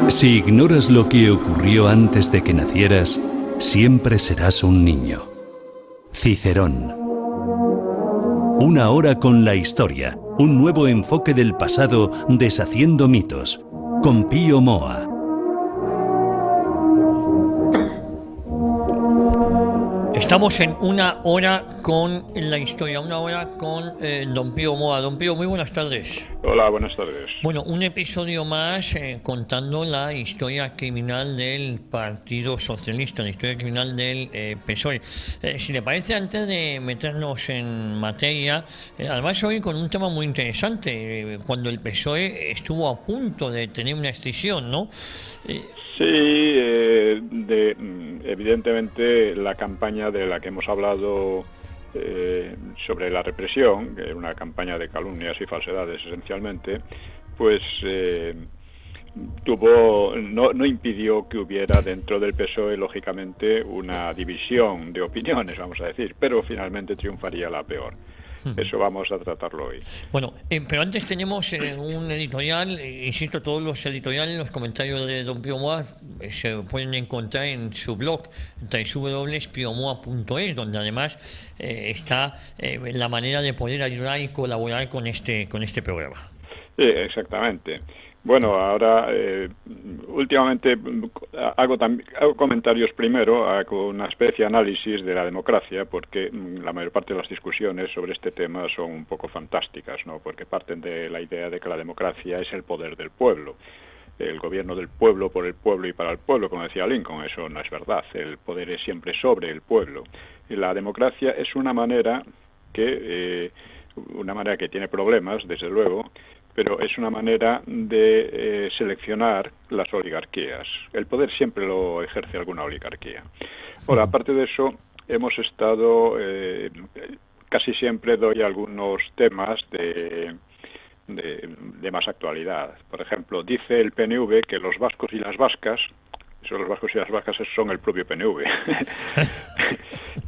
Si ignoras lo que ocurrió antes de que nacieras, siempre serás un niño. Cicerón. Una hora con la historia, un nuevo enfoque del pasado deshaciendo mitos, con Pío Moa. Estamos en una hora con la historia, una hora con don Pío Moa. Don Pío, muy buenas tardes. Hola, buenas tardes. Bueno, un episodio más contando la historia criminal del Partido Socialista, la historia criminal del PSOE. Si le parece, antes de meternos en materia, además hoy con un tema muy interesante, cuando el PSOE estuvo a punto de tener una escisión, ¿no? Sí, evidentemente la campaña de la que hemos hablado sobre la represión, que era una campaña de calumnias y falsedades esencialmente, pues no impidió que hubiera dentro del PSOE, lógicamente, una división de opiniones, vamos a decir, pero finalmente triunfaría la peor. Eso vamos a tratarlo hoy. Bueno, pero antes tenemos un editorial, insisto, todos los editoriales, los comentarios de don Pío Moa se pueden encontrar en su blog www.piomoa.es, donde además está la manera de poder ayudar y colaborar con este programa. Exactamente. Bueno, ahora últimamente hago comentarios primero, hago una especie de análisis de la democracia, porque la mayor parte de las discusiones sobre este tema son un poco fantásticas, ¿no? Porque parten de la idea de que la democracia es el poder del pueblo, el gobierno del pueblo, por el pueblo y para el pueblo, como decía Lincoln. Eso no es verdad. El poder es siempre sobre el pueblo. Y la democracia es una manera que tiene problemas, desde luego, pero es una manera de seleccionar las oligarquías. El poder siempre lo ejerce alguna oligarquía. Ahora, aparte de eso, hemos estado, casi siempre doy algunos temas de más actualidad. Por ejemplo, dice el PNV que los vascos y las vascas, los vascos y las vascas son el propio PNV,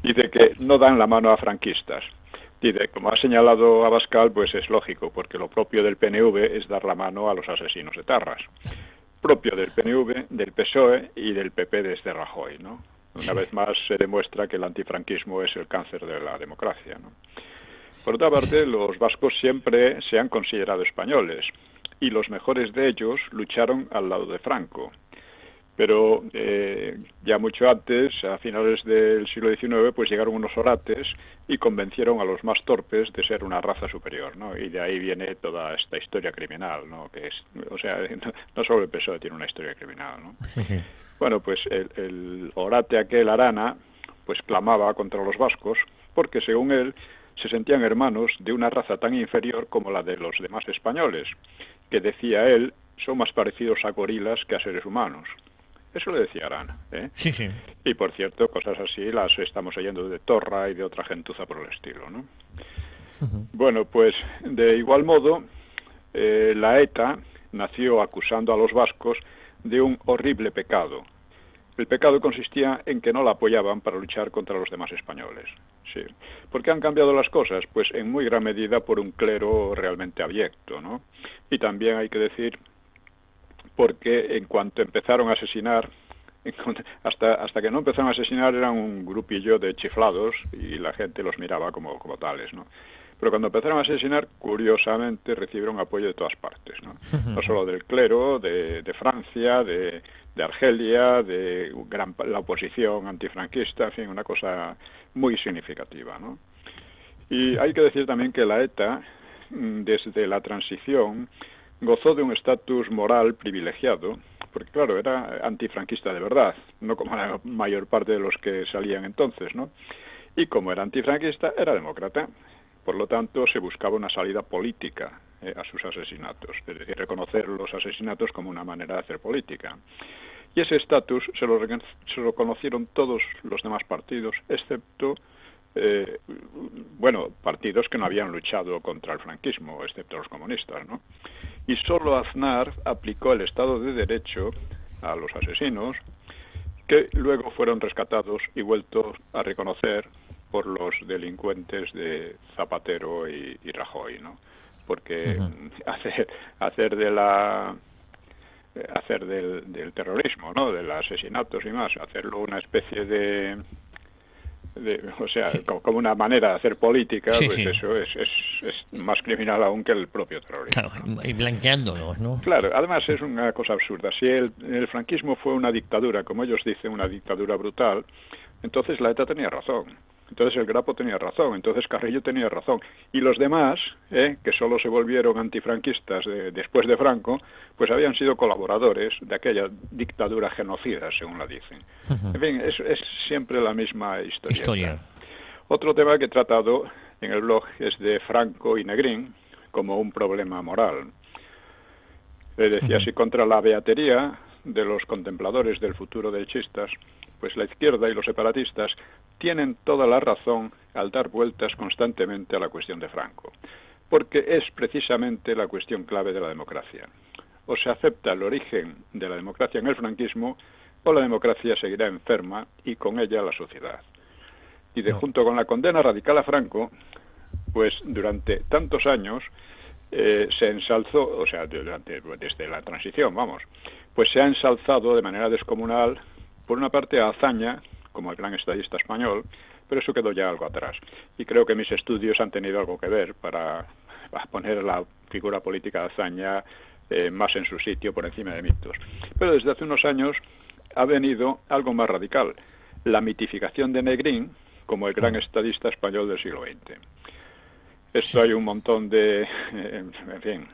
dice que no dan la mano a franquistas. Dice, como ha señalado Abascal, pues es lógico, porque lo propio del PNV es dar la mano a los asesinos etarras. Propio del PNV, del PSOE y del PP desde Rajoy, ¿no? Una vez más se demuestra que el antifranquismo es el cáncer de la democracia, ¿no? Por otra parte, los vascos siempre se han considerado españoles, y los mejores de ellos lucharon al lado de Franco. Pero ya mucho antes, a finales del siglo XIX, pues llegaron unos orates y convencieron a los más torpes de ser una raza superior, ¿no? Y de ahí viene toda esta historia criminal, ¿no? Que es, o sea, no solo el PSOE tiene una historia criminal, ¿no? Bueno, pues el orate aquel Arana, pues clamaba contra los vascos, porque según él se sentían hermanos de una raza tan inferior como la de los demás españoles, que decía él, son más parecidos a gorilas que a seres humanos. Eso le decía Arana, ¿eh? Sí, sí. Y por cierto, cosas así las estamos oyendo de Torra y de otra gentuza por el estilo, ¿no? Bueno, pues de igual modo, la ETA nació acusando a los vascos de un horrible pecado. El pecado consistía en que no la apoyaban para luchar contra los demás españoles. Sí. ¿Por qué han cambiado las cosas? Pues en muy gran medida por un clero realmente abyecto, ¿no? Y también hay que decir porque en cuanto empezaron a asesinar, hasta que no empezaron a asesinar eran un grupillo de chiflados y la gente los miraba como tales, ¿no? Pero cuando empezaron a asesinar, curiosamente recibieron apoyo de todas partes, ¿no? No solo del clero, de Francia, de Argelia, de la oposición antifranquista, en fin, una cosa muy significativa, ¿no? Y hay que decir también que la ETA, desde la transición, gozó de un estatus moral privilegiado, porque claro, era antifranquista de verdad, no como la mayor parte de los que salían entonces, ¿no? Y como era antifranquista, era demócrata. Por lo tanto, se buscaba una salida política a sus asesinatos, es decir, reconocer los asesinatos como una manera de hacer política. Y ese estatus se lo conocieron todos los demás partidos, excepto partidos que no habían luchado contra el franquismo, excepto los comunistas, ¿no? Y solo Aznar aplicó el Estado de Derecho a los asesinos, que luego fueron rescatados y vueltos a reconocer por los delincuentes de Zapatero y Rajoy, ¿no? Porque hacer de la hacer del terrorismo, ¿no? Del asesinatos y más, hacerlo una especie o sea, como una manera de hacer política, Sí, pues sí. eso es más criminal aún que el propio terrorismo. Claro, y blanqueándolos, ¿no? Claro, además es una cosa absurda. Si el franquismo fue una dictadura, como ellos dicen, una dictadura brutal, entonces la ETA tenía razón. Entonces el Grapo tenía razón, entonces Carrillo tenía razón. Y los demás, que solo se volvieron antifranquistas después de Franco, pues habían sido colaboradores de aquella dictadura genocida, según la dicen. En fin, es siempre la misma historia. Otro tema que he tratado en el blog es de Franco y Negrín como un problema moral. Le decía, si contra la beatería de los contempladores del futuro de chistas, pues la izquierda y los separatistas tienen toda la razón al dar vueltas constantemente a la cuestión de Franco, porque es precisamente la cuestión clave de la democracia. O se acepta el origen de la democracia en el franquismo, o la democracia seguirá enferma y con ella la sociedad. Y junto con la condena radical a Franco, pues durante tantos años se ensalzó, o sea, desde la transición, vamos, pues se ha ensalzado de manera descomunal, por una parte a Azaña, como el gran estadista español, pero eso quedó ya algo atrás. Y creo que mis estudios han tenido algo que ver para poner la figura política de Azaña más en su sitio, por encima de mitos. Pero desde hace unos años ha venido algo más radical, la mitificación de Negrín como el gran estadista español del siglo XX. Esto hay un montón de, en fin,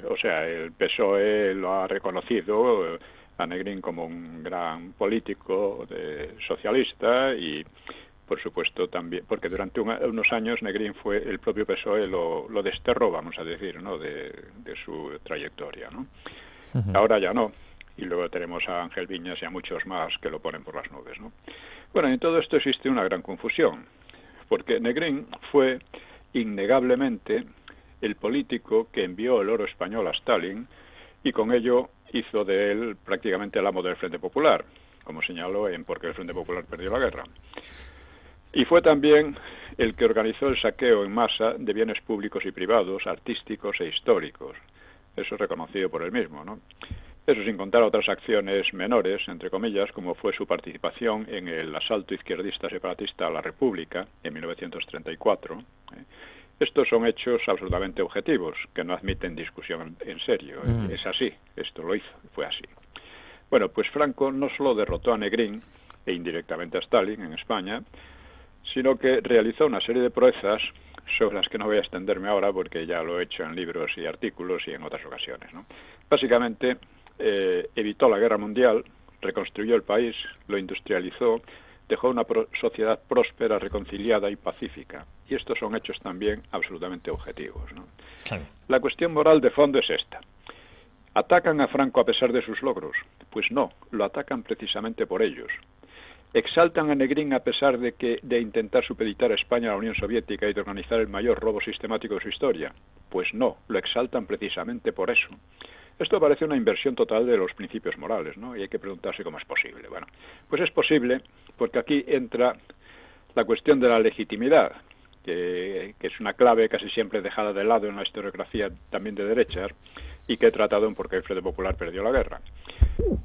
o sea, el PSOE lo ha reconocido a Negrín como un gran político socialista y, por supuesto, también, porque durante unos años Negrín fue, el propio PSOE lo desterró, vamos a decir, ¿no?, de su trayectoria, ¿no? Ahora ya no, y luego tenemos a Ángel Viñas y a muchos más que lo ponen por las nubes, ¿no? Bueno, en todo esto existe una gran confusión, porque Negrín fue innegablemente el político que envió el oro español a Stalin y con ello hizo de él prácticamente el amo del Frente Popular, como señaló en Por qué el Frente Popular perdió la guerra. Y fue también el que organizó el saqueo en masa de bienes públicos y privados, artísticos e históricos. Eso es reconocido por él mismo, ¿no? Eso sin contar otras acciones menores, entre comillas, como fue su participación en el asalto izquierdista separatista a la República en 1934. Estos son hechos absolutamente objetivos, que no admiten discusión en serio. Es así, esto lo hizo, fue así. Bueno, pues Franco no solo derrotó a Negrín, e indirectamente a Stalin en España, sino que realizó una serie de proezas sobre las que no voy a extenderme ahora porque ya lo he hecho en libros y artículos y en otras ocasiones, ¿no? Básicamente, evitó la guerra mundial, reconstruyó el país, lo industrializó, dejó una sociedad próspera, reconciliada y pacífica. Y estos son hechos también absolutamente objetivos, ¿no? Claro. La cuestión moral de fondo es esta. ¿Atacan a Franco a pesar de sus logros? Pues no, lo atacan precisamente por ellos. ¿Exaltan a Negrín a pesar de intentar supeditar a España a la Unión Soviética y de organizar el mayor robo sistemático de su historia? Pues no, lo exaltan precisamente por eso. Esto parece una inversión total de los principios morales, ¿no? Y hay que preguntarse cómo es posible. Bueno, pues es posible porque aquí entra la cuestión de la legitimidad, que es una clave casi siempre dejada de lado en la historiografía también de derechas y que he tratado en Por qué el Frente Popular perdió la guerra.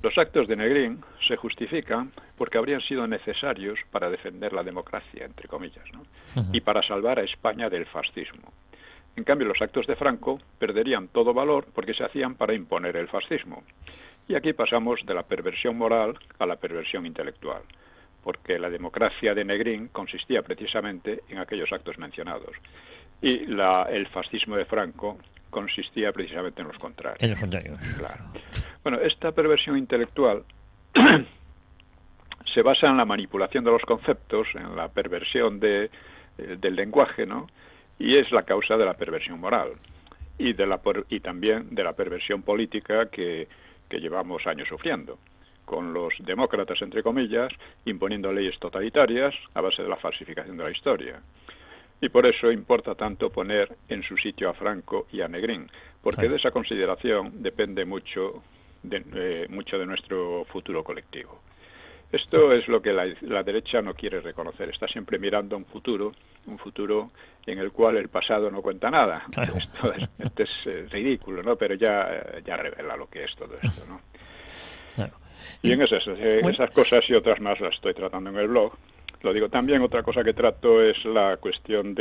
Los actos de Negrín se justifican porque habrían sido necesarios para defender la democracia, entre comillas, ¿no? Y para salvar a España del fascismo. En cambio, los actos de Franco perderían todo valor porque se hacían para imponer el fascismo. Y aquí pasamos de la perversión moral a la perversión intelectual, porque la democracia de Negrín consistía precisamente en aquellos actos mencionados. Y el fascismo de Franco consistía precisamente en los contrarios. En los contrarios. Claro. Bueno, esta perversión intelectual se basa en la manipulación de los conceptos, en la perversión del lenguaje, ¿no? Y es la causa de la perversión moral y también de la perversión política que llevamos años sufriendo, con los demócratas, entre comillas, imponiendo leyes totalitarias a base de la falsificación de la historia. Y por eso importa tanto poner en su sitio a Franco y a Negrín, porque de esa consideración depende mucho de nuestro futuro colectivo. Esto es lo que la derecha no quiere reconocer. Está siempre mirando a un futuro en el cual el pasado no cuenta nada. Claro. Esto es ridículo, ¿no? Pero ya revela lo que es todo esto, ¿no? Claro. Y en esas cosas y otras más las estoy tratando en el blog. Lo digo también, otra cosa que trato es la cuestión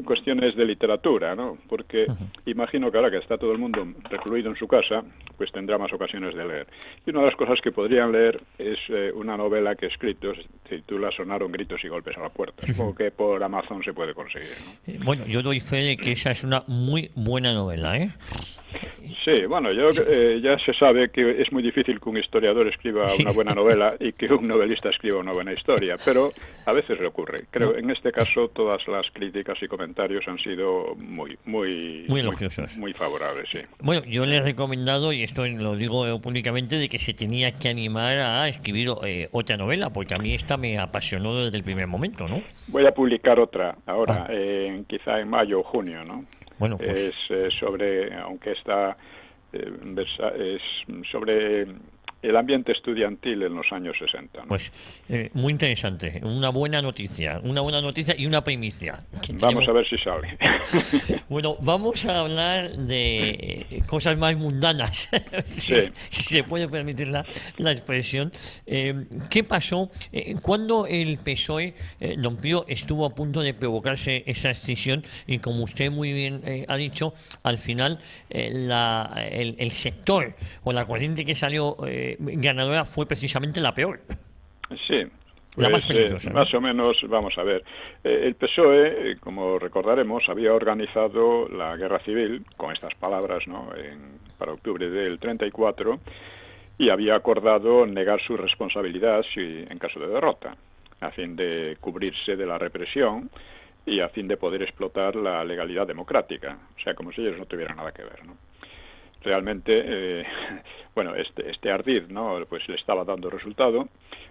cuestiones de literatura, ¿no? Porque imagino que ahora que está todo el mundo recluido en su casa, pues tendrá más ocasiones de leer. Y una de las cosas que podrían leer es una novela que he escrito, se titula Sonaron gritos y golpes a la puerta. Supongo que por Amazon se puede conseguir, ¿no? Bueno, yo doy fe de que esa es una muy buena novela, ¿eh? Sí, bueno, ya se sabe que es muy difícil que un historiador escriba una buena novela y que un novelista escriba una buena historia, pero a veces le ocurre. Creo en este caso todas las críticas y comentarios han sido muy elogiosos, muy favorables, sí. Bueno, yo le he recomendado, y esto lo digo públicamente, de que se tenía que animar a escribir otra novela, porque a mí esta me apasionó desde el primer momento, ¿no? Voy a publicar otra ahora, quizá en mayo o junio, ¿no? Bueno, pues... Es aunque es sobre el ambiente estudiantil en los años 60, ¿no? Pues muy interesante, una buena noticia y una primicia. Vamos a ver si sale. Bueno, vamos a hablar de cosas más mundanas, si se puede permitir la expresión. ¿Qué pasó cuando el PSOE, don Pío, estuvo a punto de provocarse esa escisión? Y como usted muy bien ha dicho, al final el sector o la corriente que salió ganadora fue precisamente la peor. Sí, pues, la más peligrosa, ¿no? Más o menos, vamos a ver. El PSOE, como recordaremos, había organizado la guerra civil, con estas palabras, ¿no?, para octubre del 34, y había acordado negar su responsabilidad en caso de derrota, a fin de cubrirse de la represión y a fin de poder explotar la legalidad democrática. O sea, como si ellos no tuvieran nada que ver, ¿no? Realmente, este ardid, ¿no?, pues le estaba dando resultado,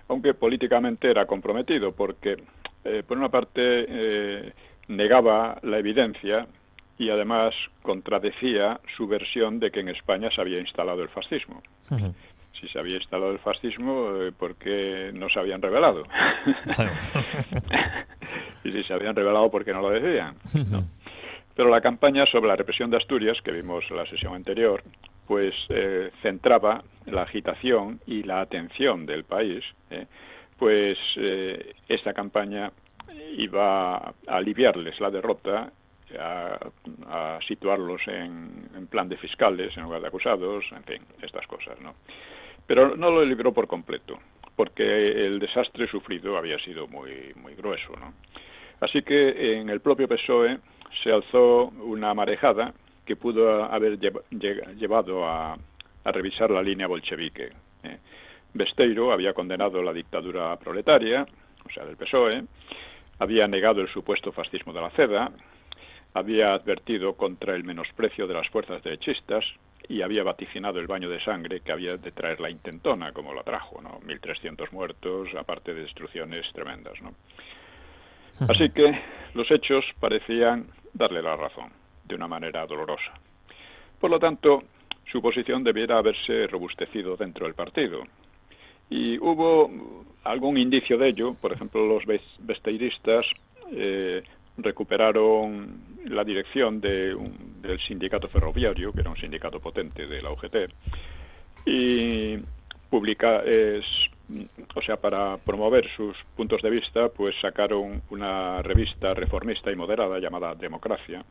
aunque políticamente era comprometido, porque por una parte negaba la evidencia y además contradecía su versión de que en España se había instalado el fascismo. Uh-huh. Si se había instalado el fascismo, ¿por qué no se habían rebelado? Y si se habían rebelado, ¿por qué no lo decían? ¿No? Pero la campaña sobre la represión de Asturias, que vimos en la sesión anterior, pues centraba la agitación y la atención del país. Esta campaña iba a aliviarles la derrota, a situarlos en plan de fiscales en lugar de acusados, en fin, estas cosas, ¿no? Pero no lo libró por completo, porque el desastre sufrido había sido muy, muy grueso, ¿no? Así que en el propio PSOE se alzó una marejada que pudo haber llevado a revisar la línea bolchevique. Besteiro había condenado la dictadura proletaria, o sea, del PSOE, había negado el supuesto fascismo de la CEDA, había advertido contra el menosprecio de las fuerzas derechistas y había vaticinado el baño de sangre que había de traer la intentona, como la trajo, ¿no? 1.300 muertos, aparte de destrucciones tremendas, ¿no? Así que los hechos parecían darle la razón, de una manera dolorosa. Por lo tanto, su posición debiera haberse robustecido dentro del partido. Y hubo algún indicio de ello. Por ejemplo, los besteiristas recuperaron la dirección del sindicato ferroviario, que era un sindicato potente de la UGT, y para promover sus puntos de vista, pues sacaron una revista reformista y moderada llamada Democracia,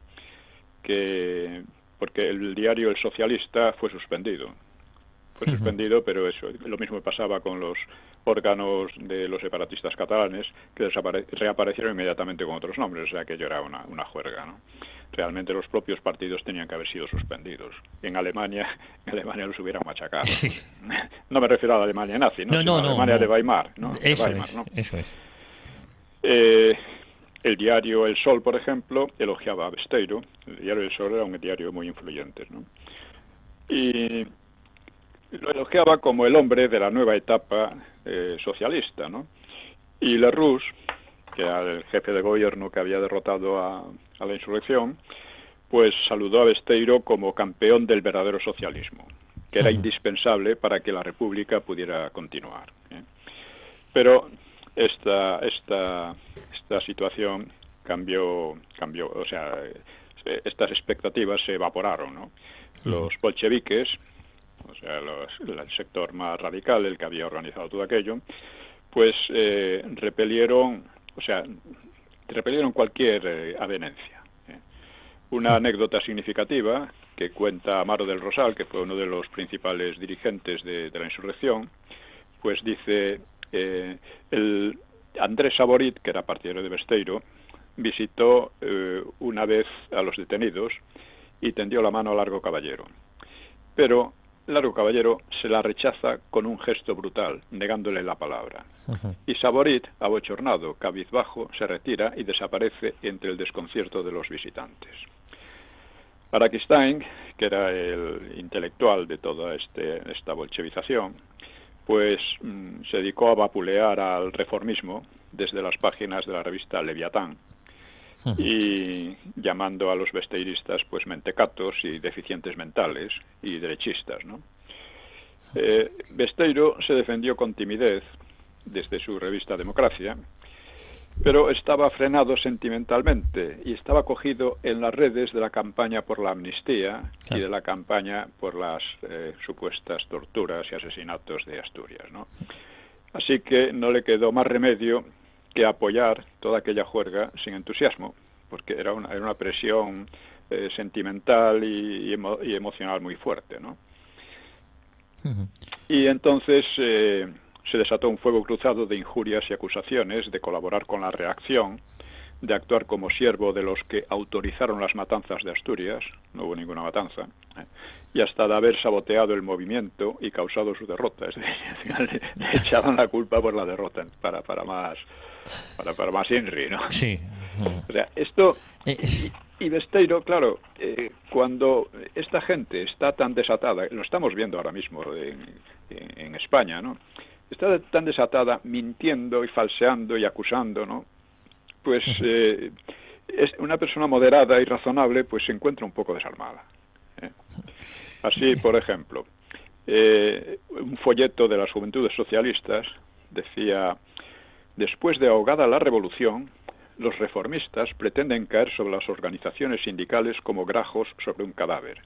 porque el diario El Socialista fue suspendido. Pero eso, lo mismo pasaba con los órganos de los separatistas catalanes, que reaparecieron inmediatamente con otros nombres, o sea que ello era una juerga, ¿no? Realmente los propios partidos tenían que haber sido suspendidos. En Alemania los hubieran machacado. No me refiero a la Alemania nazi, ¿no? Sino a la Alemania de Weimar, ¿no? Eso es. El diario El Sol, por ejemplo, elogiaba a Besteiro. El diario El Sol era un diario muy influyente, ¿no? Y lo elogiaba como el hombre de la nueva etapa socialista, ¿no? Y Lerroux, que era el jefe de gobierno que había derrotado a la insurrección, pues saludó a Besteiro como campeón del verdadero socialismo, que era indispensable para que la República pudiera continuar. Pero esta situación cambió, o sea, estas expectativas se evaporaron, ¿no? Los bolcheviques, o sea, el sector más radical, el que había organizado todo aquello, pues repelieron cualquier avenencia. Una anécdota significativa que cuenta Amaro del Rosal, que fue uno de los principales dirigentes de la insurrección, pues dice, el Andrés Saborit, que era partidario de Besteiro, visitó una vez a los detenidos y tendió la mano a Largo Caballero. Pero Largo Caballero se la rechaza con un gesto brutal, negándole la palabra. Y Saborit, abochornado, cabizbajo, se retira y desaparece entre el desconcierto de los visitantes. Araquistain, que era el intelectual de toda esta bolchevización, pues se dedicó a vapulear al reformismo desde las páginas de la revista Leviatán, y llamando a los besteiristas pues mentecatos y deficientes mentales y derechistas, ¿no? Besteiro se defendió con timidez desde su revista Democracia, pero estaba frenado sentimentalmente y estaba cogido en las redes de la campaña por la amnistía y de la campaña por las supuestas torturas y asesinatos de Asturias, ¿no? Así que no le quedó más remedio que apoyar toda aquella juerga sin entusiasmo, porque era una presión sentimental y emocional muy fuerte, ¿no? Y entonces se desató un fuego cruzado de injurias y acusaciones de colaborar con la reacción, de actuar como siervo de los que autorizaron las matanzas de Asturias, no hubo ninguna matanza, y hasta de haber saboteado el movimiento y causado su derrota. Es decir, le echaban la culpa por la derrota para más INRI, ¿no? Sí. O sea, esto... Y Besteiro, claro, cuando esta gente está tan desatada, lo estamos viendo ahora mismo en España, ¿no? Está tan desatada, mintiendo y falseando y acusando, ¿no? Pues es una persona moderada y razonable, pues se encuentra un poco desarmada. Así, por ejemplo, un folleto de las Juventudes Socialistas decía: después de ahogada la revolución, los reformistas pretenden caer sobre las organizaciones sindicales como grajos sobre un cadáver.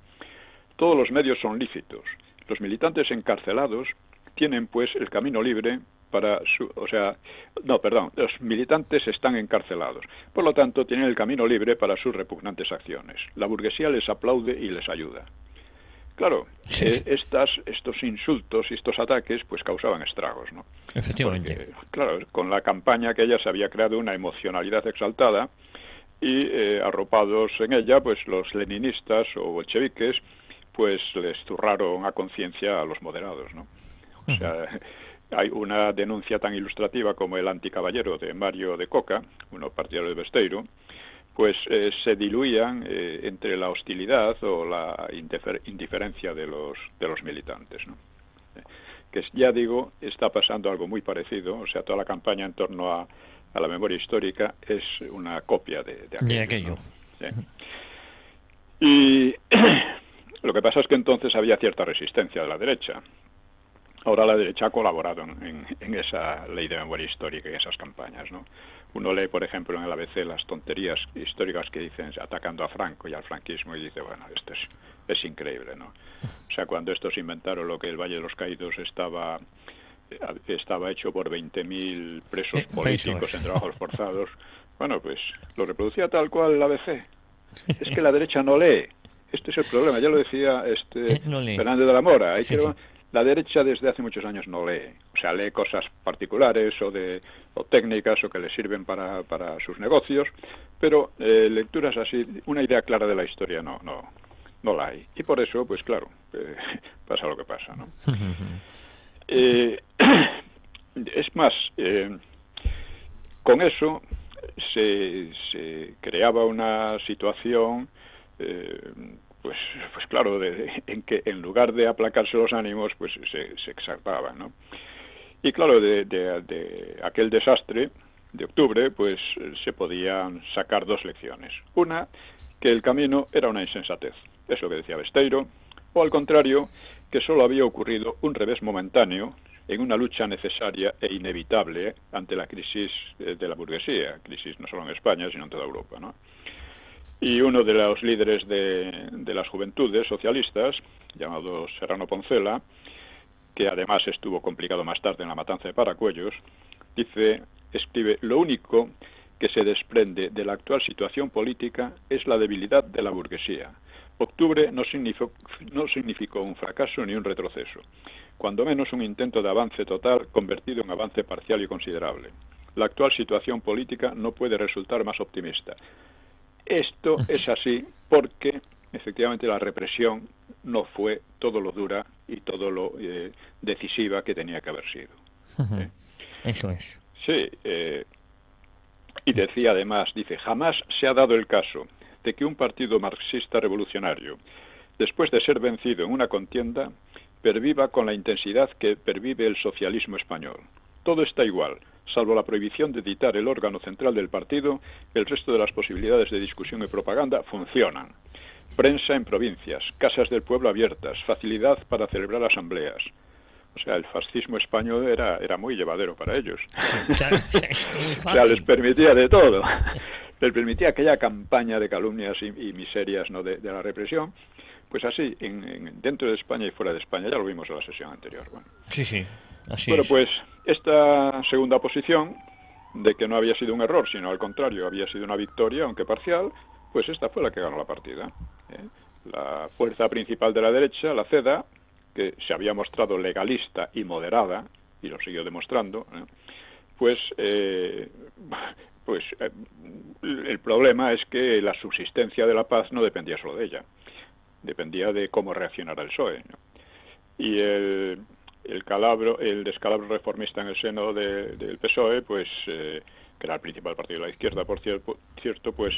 Todos los medios son lícitos. Los militantes encarcelados tienen, pues, el camino libre para los militantes están encarcelados. Por lo tanto, tienen el camino libre para sus repugnantes acciones. La burguesía les aplaude y les ayuda. Claro, estos insultos y estos ataques pues causaban estragos, ¿no? Efectivamente. Porque, claro, con la campaña aquella se había creado una emocionalidad exaltada y arropados en ella, pues los leninistas o bolcheviques pues les zurraron a conciencia a los moderados, ¿no? O sea, hay una denuncia tan ilustrativa como el Anticaballero de Mario de Coca, uno partidario de Besteiro, pues se diluían entre la hostilidad o la indiferencia de los militantes, ¿no? Que ya digo, está pasando algo muy parecido, o sea, toda la campaña en torno a la memoria histórica es una copia de aquello. ¿No? ¿Sí? Y lo que pasa es que entonces había cierta resistencia de la derecha. Ahora la derecha ha colaborado en esa ley de memoria histórica y esas campañas, ¿no? Uno lee, por ejemplo, en el ABC las tonterías históricas que dicen atacando a Franco y al franquismo y dice, bueno, esto es increíble, ¿no? O sea, cuando estos inventaron lo que el Valle de los Caídos estaba hecho por 20.000 presos políticos en trabajos forzados, bueno, pues lo reproducía tal cual el ABC. Es que la derecha no lee. Este es el problema, ya lo decía Fernández de la Mora. La derecha desde hace muchos años no lee, o sea, lee cosas particulares o técnicas o que le sirven para sus negocios, pero lecturas así, una idea clara de la historia no la hay. Y por eso, pues claro, pasa lo que pasa, ¿no? Es más, con eso se creaba una situación... Pues claro, en que en lugar de aplacarse los ánimos, pues se exaltaban, ¿no? Y claro, de aquel desastre de octubre, pues se podían sacar dos lecciones. Una, que el camino era una insensatez, es lo que decía Besteiro, o al contrario, que solo había ocurrido un revés momentáneo en una lucha necesaria e inevitable ante la crisis de la burguesía, crisis no solo en España, sino en toda Europa, ¿no? Y uno de los líderes de las juventudes socialistas, llamado Serrano Poncela, que además estuvo complicado más tarde en la matanza de Paracuellos, escribe: lo único que se desprende de la actual situación política es la debilidad de la burguesía. Octubre no significó un fracaso ni un retroceso, cuando menos un intento de avance total convertido en avance parcial y considerable. La actual situación política no puede resultar más optimista. Esto es así porque efectivamente la represión no fue todo lo dura y todo lo decisiva que tenía que haber sido. Eso es. Sí, y decía además, jamás se ha dado el caso de que un partido marxista revolucionario, después de ser vencido en una contienda, perviva con la intensidad que pervive el socialismo español. Todo está igual, salvo la prohibición de editar el órgano central del partido, el resto de las posibilidades de discusión y propaganda funcionan. Prensa en provincias, casas del pueblo abiertas, facilidad para celebrar asambleas. O sea, el fascismo español era muy llevadero para ellos. Sí, claro, o sea, les permitía de todo. Les permitía aquella campaña de calumnias y miserias, ¿no?, de la represión. Pues así, dentro de España y fuera de España, ya lo vimos en la sesión anterior. Bueno. Sí, así es. Pues Esta segunda posición, de que no había sido un error, sino al contrario, había sido una victoria, aunque parcial, pues esta fue la que ganó la partida. La fuerza principal de la derecha, la CEDA, que se había mostrado legalista y moderada, y lo siguió demostrando, el problema es que la subsistencia de la paz no dependía solo de ella, dependía de cómo reaccionara el PSOE, ¿no? Y el descalabro reformista en el seno del PSOE, que era el principal partido de la izquierda, por cierto, pues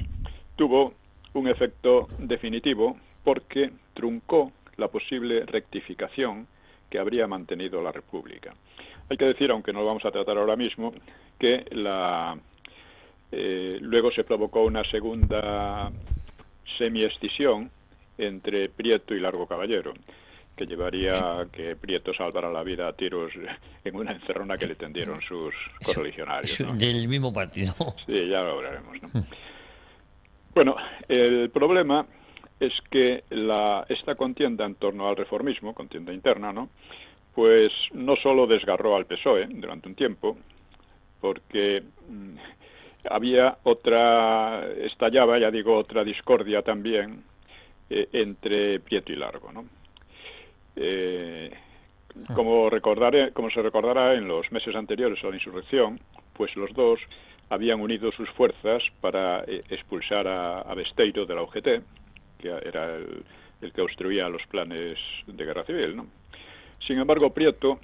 tuvo un efecto definitivo porque truncó la posible rectificación que habría mantenido la República. Hay que decir, aunque no lo vamos a tratar ahora mismo, que luego se provocó una segunda semi-escisión entre Prieto y Largo Caballero, que llevaría a que Prieto salvara la vida a tiros en una encerrona que le tendieron sus correligionarios, ¿no? Del mismo partido. Sí, ya lo hablaremos, ¿no? Bueno, el problema es que esta contienda en torno al reformismo, contienda interna, ¿no?, pues no solo desgarró al PSOE durante un tiempo, porque estallaba otra discordia también entre Prieto y Largo, ¿no? Como se recordará en los meses anteriores a la insurrección, pues los dos habían unido sus fuerzas para expulsar a Besteiro de la UGT, que era el que obstruía los planes de guerra civil, ¿no? Sin embargo, Prieto,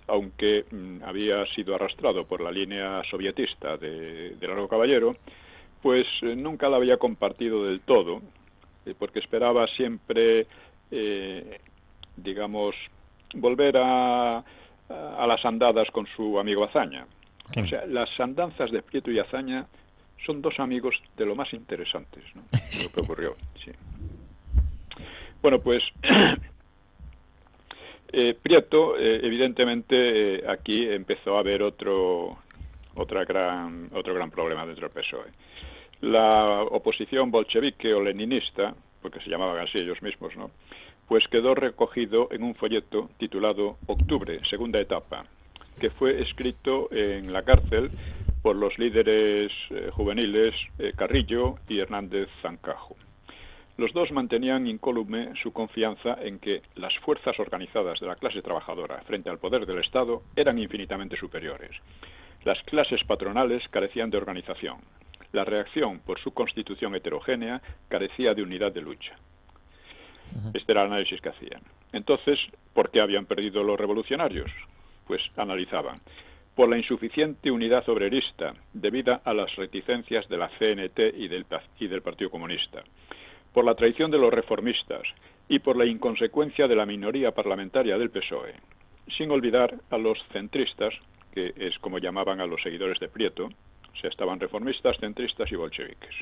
aunque había sido arrastrado por la línea sovietista de Largo Caballero, pues nunca la había compartido del todo, porque esperaba siempre, volver a las andadas con su amigo Azaña. Sí. O sea, las andanzas de Prieto y Azaña son dos amigos de lo más interesantes, ¿no?, lo que ocurrió. Sí. Bueno, pues Prieto, evidentemente, aquí empezó a haber otro gran problema dentro del PSOE. La oposición bolchevique o leninista, porque se llamaban así ellos mismos, ¿no?, pues quedó recogido en un folleto titulado Octubre, segunda etapa, que fue escrito en la cárcel por los líderes juveniles Carrillo y Hernández Zancajo. Los dos mantenían incólume su confianza en que las fuerzas organizadas de la clase trabajadora frente al poder del Estado eran infinitamente superiores. Las clases patronales carecían de organización. La reacción, por su constitución heterogénea, carecía de unidad de lucha. Este era el análisis que hacían. Entonces, ¿por qué habían perdido los revolucionarios? Pues analizaban. Por la insuficiente unidad obrerista, debida a las reticencias de la CNT y del Partido Comunista. Por la traición de los reformistas y por la inconsecuencia de la minoría parlamentaria del PSOE. Sin olvidar a los centristas, que es como llamaban a los seguidores de Prieto. O sea, estaban reformistas, centristas y bolcheviques,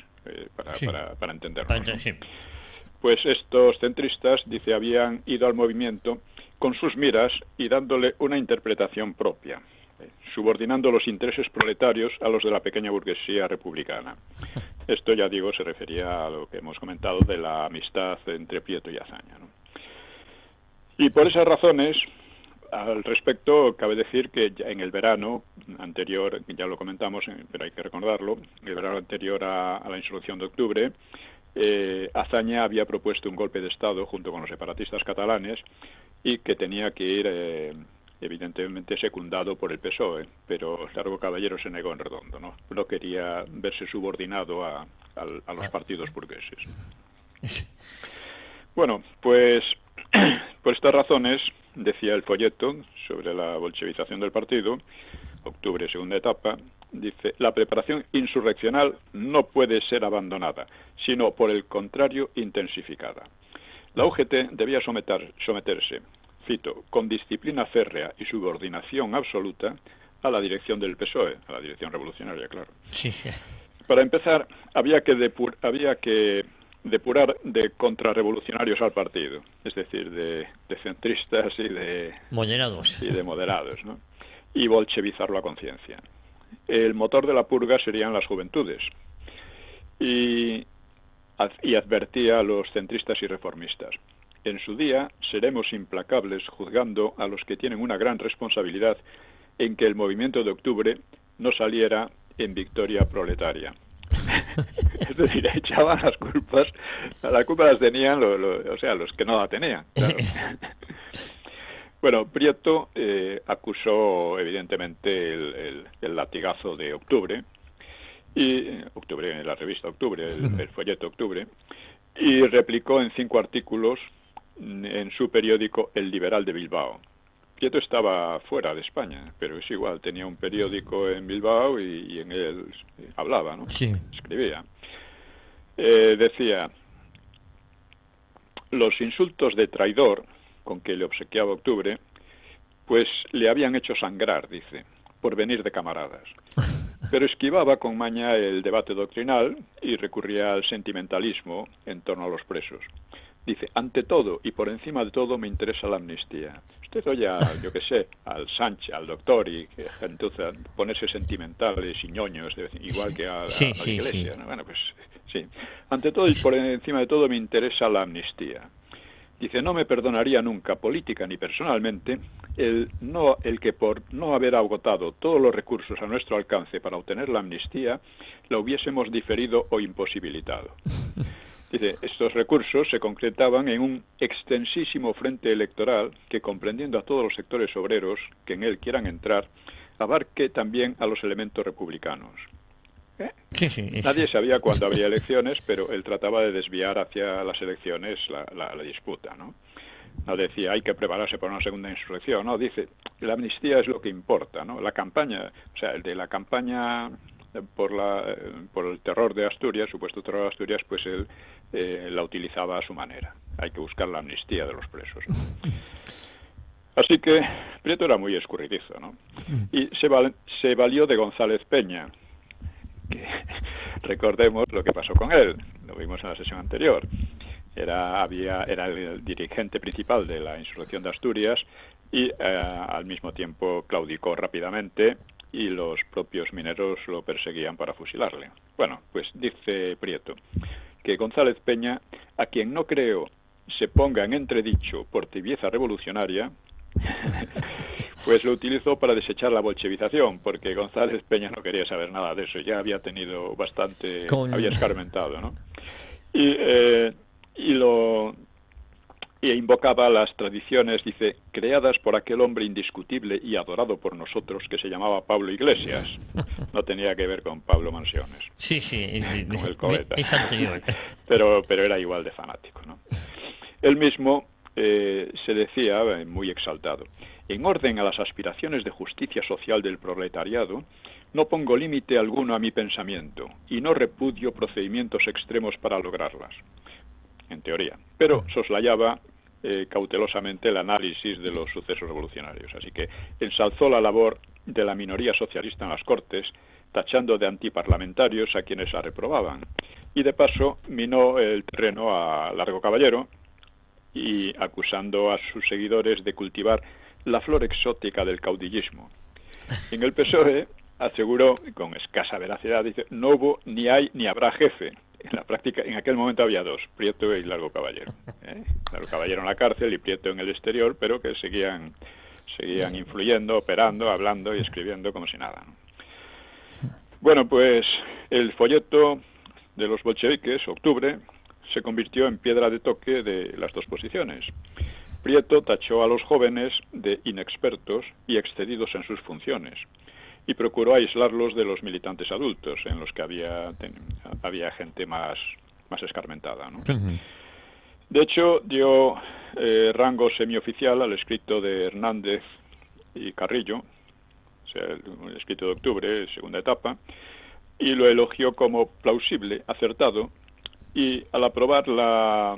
para entenderlo, ¿no? Sí. Pues estos centristas, habían ido al movimiento con sus miras y dándole una interpretación propia, subordinando los intereses proletarios a los de la pequeña burguesía republicana. Esto, ya digo, se refería a lo que hemos comentado de la amistad entre Prieto y Azaña, ¿no? Y por esas razones, al respecto, cabe decir que ya en el verano anterior, ya lo comentamos, pero hay que recordarlo, el verano anterior a la insurrección de octubre, Azaña había propuesto un golpe de Estado junto con los separatistas catalanes y que tenía que ir, evidentemente, secundado por el PSOE, pero Largo Caballero se negó en redondo, ¿no? No quería verse subordinado a los partidos burgueses. Bueno, pues por estas razones, decía el folleto sobre la bolchevización del partido, octubre, segunda etapa, dice: la preparación insurreccional no puede ser abandonada, sino por el contrario intensificada. La UGT debía someterse, cito, con disciplina férrea y subordinación absoluta a la dirección del PSOE, a la dirección revolucionaria, claro. Sí. Para empezar, había que depurar de contrarrevolucionarios al partido, es decir, de centristas y de moderados, ¿no? Y bolchevizarlo a conciencia. El motor de la purga serían las juventudes, y advertía a los centristas y reformistas: en su día seremos implacables juzgando a los que tienen una gran responsabilidad en que el movimiento de octubre no saliera en victoria proletaria. Es decir, echaban las culpas, la culpa las tenían los que no la tenían, claro. Bueno, Prieto acusó evidentemente el latigazo de octubre, en la revista Octubre, el folleto Octubre, y replicó en 5 artículos en su periódico El Liberal de Bilbao. Prieto estaba fuera de España, pero es igual, tenía un periódico en Bilbao y en él hablaba, ¿no? Sí. Escribía. Decía: los insultos de traidor con que le obsequiaba Octubre, pues le habían hecho sangrar, dice, por venir de camaradas. Pero esquivaba con maña el debate doctrinal y recurría al sentimentalismo en torno a los presos. Dice: ante todo y por encima de todo me interesa la amnistía. Usted oye, yo qué sé, al Sánchez, al doctor, y que entonces ponerse sentimentales y ñoños, igual que a la Iglesia, ¿no? Bueno, pues sí. Ante todo y por encima de todo me interesa la amnistía. Dice: no me perdonaría nunca, política ni personalmente, el que por no haber agotado todos los recursos a nuestro alcance para obtener la amnistía, la hubiésemos diferido o imposibilitado. Dice: estos recursos se concretaban en un extensísimo frente electoral que, comprendiendo a todos los sectores obreros que en él quieran entrar, abarque también a los elementos republicanos. Nadie sabía cuándo habría elecciones, pero él trataba de desviar hacia las elecciones la disputa, ¿no? No decía: hay que prepararse para una segunda insurrección, no, dice: la amnistía es lo que importa, ¿no? La campaña, o sea, el de la campaña por el terror de Asturias, supuesto terror de Asturias, pues él la utilizaba a su manera. Hay que buscar la amnistía de los presos, ¿no? Así que Prieto era muy escurridizo, ¿no? Y se valió de González Peña, que recordemos lo que pasó con él, lo vimos en la sesión anterior. Era el dirigente principal de la insurrección de Asturias y al mismo tiempo claudicó rápidamente y los propios mineros lo perseguían para fusilarle. Bueno, pues dice Prieto que González Peña, a quien no creo se ponga en entredicho por tibieza revolucionaria, pues lo utilizó para desechar la bolchevización, porque González Peña no quería saber nada de eso, ya había tenido bastante, había escarmentado, ¿no? Y invocaba las tradiciones, dice, creadas por aquel hombre indiscutible y adorado por nosotros que se llamaba Pablo Iglesias. No tenía que ver con Pablo Mansiones. Sí, con el Cometa. Es anterior. Pero era igual de fanático, ¿no? Él mismo se decía, muy exaltado: en orden a las aspiraciones de justicia social del proletariado, no pongo límite alguno a mi pensamiento y no repudio procedimientos extremos para lograrlas, en teoría, pero soslayaba cautelosamente el análisis de los sucesos revolucionarios. Así que ensalzó la labor de la minoría socialista en las Cortes, tachando de antiparlamentarios a quienes la reprobaban, y de paso minó el terreno a Largo Caballero y acusando a sus seguidores de cultivar la flor exótica del caudillismo. En el PSOE aseguró, con escasa veracidad, dice, no hubo, ni hay, ni habrá jefe. En la práctica, en aquel momento había dos, Prieto y Largo Caballero. Largo Caballero en la cárcel y Prieto en el exterior, pero que seguían influyendo, operando, hablando y escribiendo como si nada, ¿no? Bueno, pues el folleto de los bolcheviques, Octubre, se convirtió en piedra de toque de las dos posiciones. Prieto tachó a los jóvenes de inexpertos y excedidos en sus funciones y procuró aislarlos de los militantes adultos, en los que había gente más escarmentada, ¿no? De hecho, dio rango semioficial al escrito de Hernández y Carrillo, o sea, el escrito de Octubre, segunda etapa, y lo elogió como plausible, acertado, y al aprobar la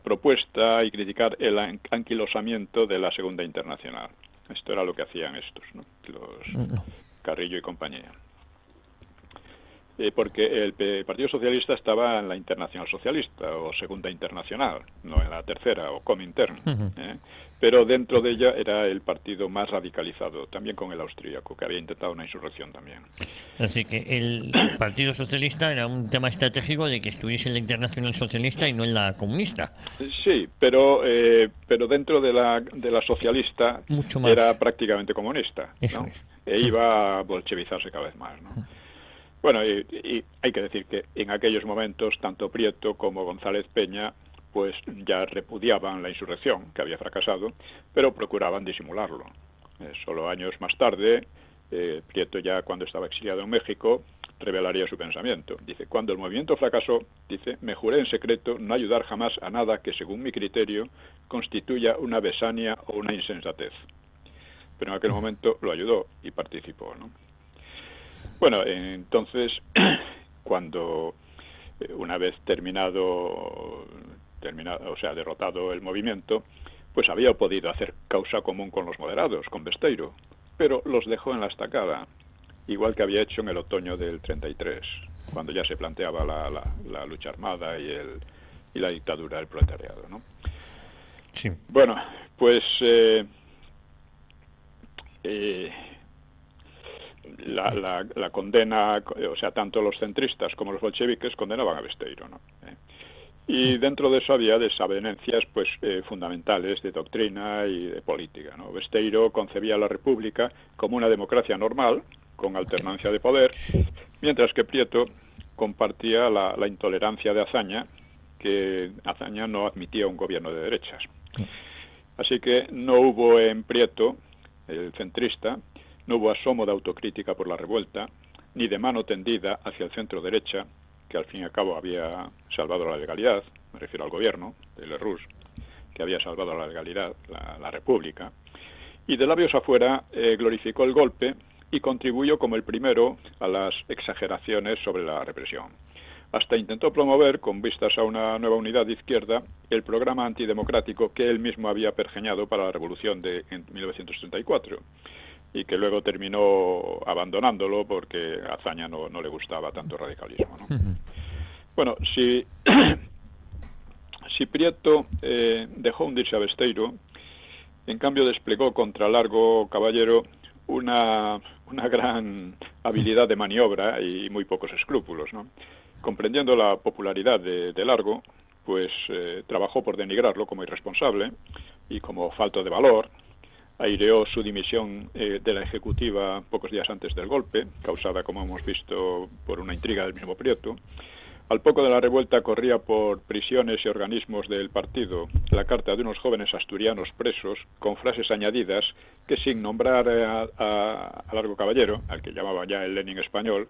propuesta y criticar el anquilosamiento de la Segunda Internacional. Esto era lo que hacían estos, ¿no? Los Carrillo y compañía. Porque el Partido Socialista estaba en la Internacional Socialista o Segunda Internacional, no en la tercera o Comintern, pero dentro de ella era el partido más radicalizado, también con el austríaco, que había intentado una insurrección también. Así que el Partido Socialista era un tema estratégico de que estuviese en la Internacional Socialista y no en la comunista. Sí, pero dentro de la socialista mucho más era prácticamente comunista, ¿no? E iba a bolchevizarse cada vez más, ¿no? Bueno, y hay que decir que en aquellos momentos tanto Prieto como González Peña pues ya repudiaban la insurrección, que había fracasado, pero procuraban disimularlo. Solo años más tarde, Prieto, ya cuando estaba exiliado en México, revelaría su pensamiento. Dice, cuando el movimiento fracasó, dice, me juré en secreto no ayudar jamás a nada que, según mi criterio, constituya una besania o una insensatez. Pero en aquel momento lo ayudó y participó, ¿no? Bueno, entonces, cuando una vez terminado, o sea, derrotado el movimiento, pues había podido hacer causa común con los moderados, con Besteiro, pero los dejó en la estacada, igual que había hecho en el otoño del 33, cuando ya se planteaba la lucha armada y la dictadura del proletariado, ¿no? Sí. Bueno, pues la condena, o sea, tanto los centristas como los bolcheviques condenaban a Besteiro, ¿no? Y dentro de eso había desavenencias pues fundamentales de doctrina y de política, ¿no? Besteiro concebía la República como una democracia normal, con alternancia de poder, mientras que Prieto compartía la intolerancia de Azaña, que Azaña no admitía un gobierno de derechas. Así que no hubo en Prieto, el centrista, no hubo asomo de autocrítica por la revuelta, ni de mano tendida hacia el centro-derecha, que al fin y al cabo había salvado la legalidad, me refiero al gobierno de Lerroux, que había salvado la legalidad, la República, y de labios afuera glorificó el golpe y contribuyó como el primero a las exageraciones sobre la represión. Hasta intentó promover, con vistas a una nueva unidad de izquierda, el programa antidemocrático que él mismo había pergeñado para la revolución de 1934. Y que luego terminó abandonándolo porque a Azaña no le gustaba tanto radicalismo, ¿no? Bueno, si Prieto dejó hundirse a Besteiro, en cambio desplegó contra Largo Caballero una gran habilidad de maniobra y muy pocos escrúpulos, ¿no? Comprendiendo la popularidad de Largo, pues trabajó por denigrarlo como irresponsable y como falto de valor. Aireó su dimisión de la ejecutiva pocos días antes del golpe, causada, como hemos visto, por una intriga del mismo Prieto. Al poco de la revuelta corría por prisiones y organismos del partido la carta de unos jóvenes asturianos presos con frases añadidas que, sin nombrar a Largo Caballero, al que llamaba ya el Lenin español,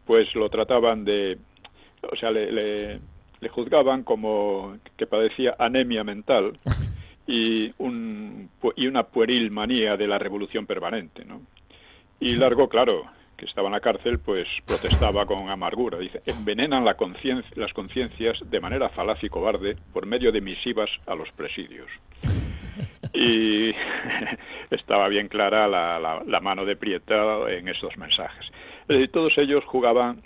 pues lo trataban de... O sea, le juzgaban como que padecía anemia mental y una pueril manía de la revolución permanente, ¿no? Y Largo, claro, que estaba en la cárcel, pues protestaba con amargura. Dice, envenenan las conciencias de manera falaz y cobarde por medio de misivas a los presidios. Y estaba bien clara la mano de Prieto en estos mensajes. Todos ellos jugaban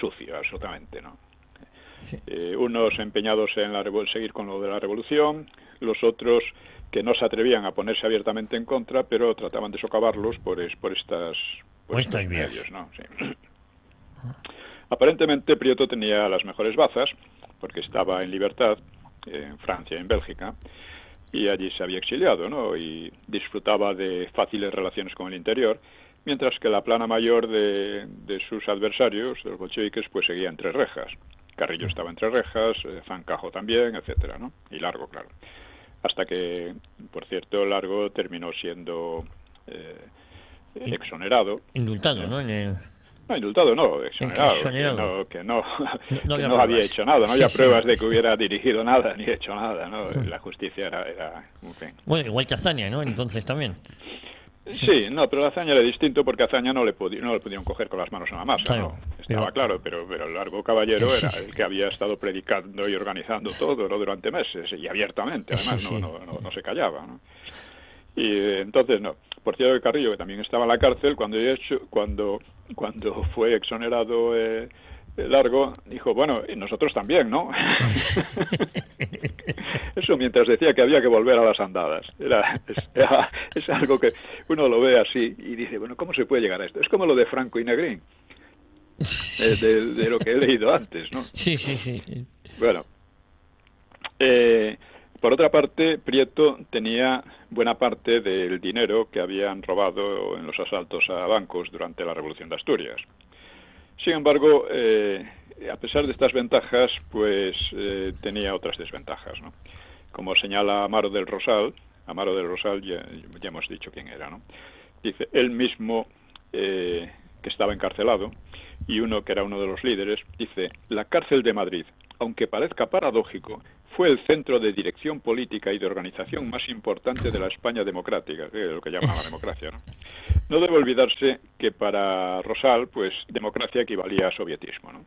sucio, absolutamente, ¿no? Unos empeñados en seguir con lo de la revolución, los otros que no se atrevían a ponerse abiertamente en contra, pero trataban de socavarlos por estos medios, ¿no? Sí. Aparentemente Prieto tenía las mejores bazas, porque estaba en libertad en Francia y en Bélgica, y allí se había exiliado, ¿no? Y disfrutaba de fáciles relaciones con el interior, mientras que la plana mayor de sus adversarios, de los bolcheviques, pues seguía entre rejas. Carrillo estaba entre rejas, Zancajo también, etcétera, ¿no? Y Largo, claro. Hasta que, por cierto, Largo terminó siendo exonerado. Indultado, ¿no? No, indultado no, exonerado. Que no había hecho nada, no había pruebas de que hubiera dirigido nada ni hecho nada, ¿no? La justicia era en fin. Bueno, igual que Azaña, ¿no? Entonces también. Sí, no, pero Azaña era distinto porque Azaña no le pudieron coger con las manos en la masa, claro, ¿no? Estaba claro, pero el Largo Caballero era el que había estado predicando y organizando todo, ¿no? Durante meses y abiertamente, además no se callaba, ¿no? Y entonces no. Por cierto, que Carrillo, que también estaba en la cárcel, cuando fue exonerado Largo, dijo, bueno, y nosotros también, ¿no? Eso mientras decía que había que volver a las andadas. Es algo que uno lo ve así y dice, bueno, ¿cómo se puede llegar a esto? Es como lo de Franco y Negrín, de lo que he leído antes, ¿no? Sí. Bueno, por otra parte, Prieto tenía buena parte del dinero que habían robado en los asaltos a bancos durante la Revolución de Asturias. Sin embargo, a pesar de estas ventajas, pues tenía otras desventajas, ¿no? Como señala Amaro del Rosal ya hemos dicho quién era, ¿no? Dice, él mismo, que estaba encarcelado, y uno que era uno de los líderes, dice, la cárcel de Madrid, aunque parezca paradójico, fue el centro de dirección política y de organización más importante de la España democrática, que es lo que llaman la democracia, ¿no? No debe olvidarse que para Rosal, pues, democracia equivalía a sovietismo, ¿no?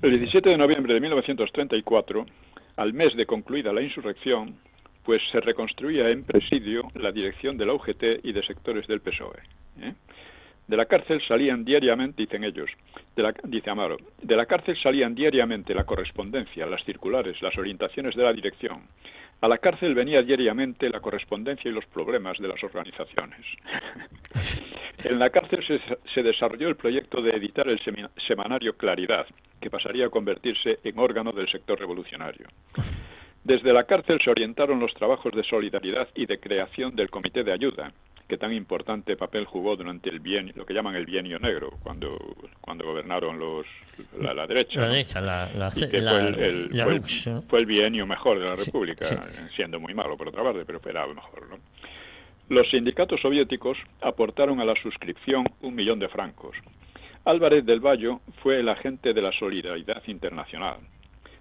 El 17 de noviembre de 1934, al mes de concluida la insurrección, pues se reconstruía en presidio la dirección de la UGT y de sectores del PSOE, ¿eh? De la cárcel salían diariamente, dicen ellos, dice Amaro, de la cárcel salían diariamente la correspondencia, las circulares, las orientaciones de la dirección. A la cárcel venía diariamente la correspondencia y los problemas de las organizaciones. En la cárcel se desarrolló el proyecto de editar el semanario Claridad, que pasaría a convertirse en órgano del sector revolucionario. Desde la cárcel se orientaron los trabajos de solidaridad y de creación del Comité de Ayuda, que tan importante papel jugó durante el bienio, lo que llaman el bienio negro, cuando gobernaron la derecha. La derecha, fue el bienio mejor de la República, siendo muy malo por otra parte, pero era mejor, ¿no? Los sindicatos soviéticos aportaron a la suscripción 1 millón de francos. Álvarez del Valle fue el agente de la solidaridad internacional.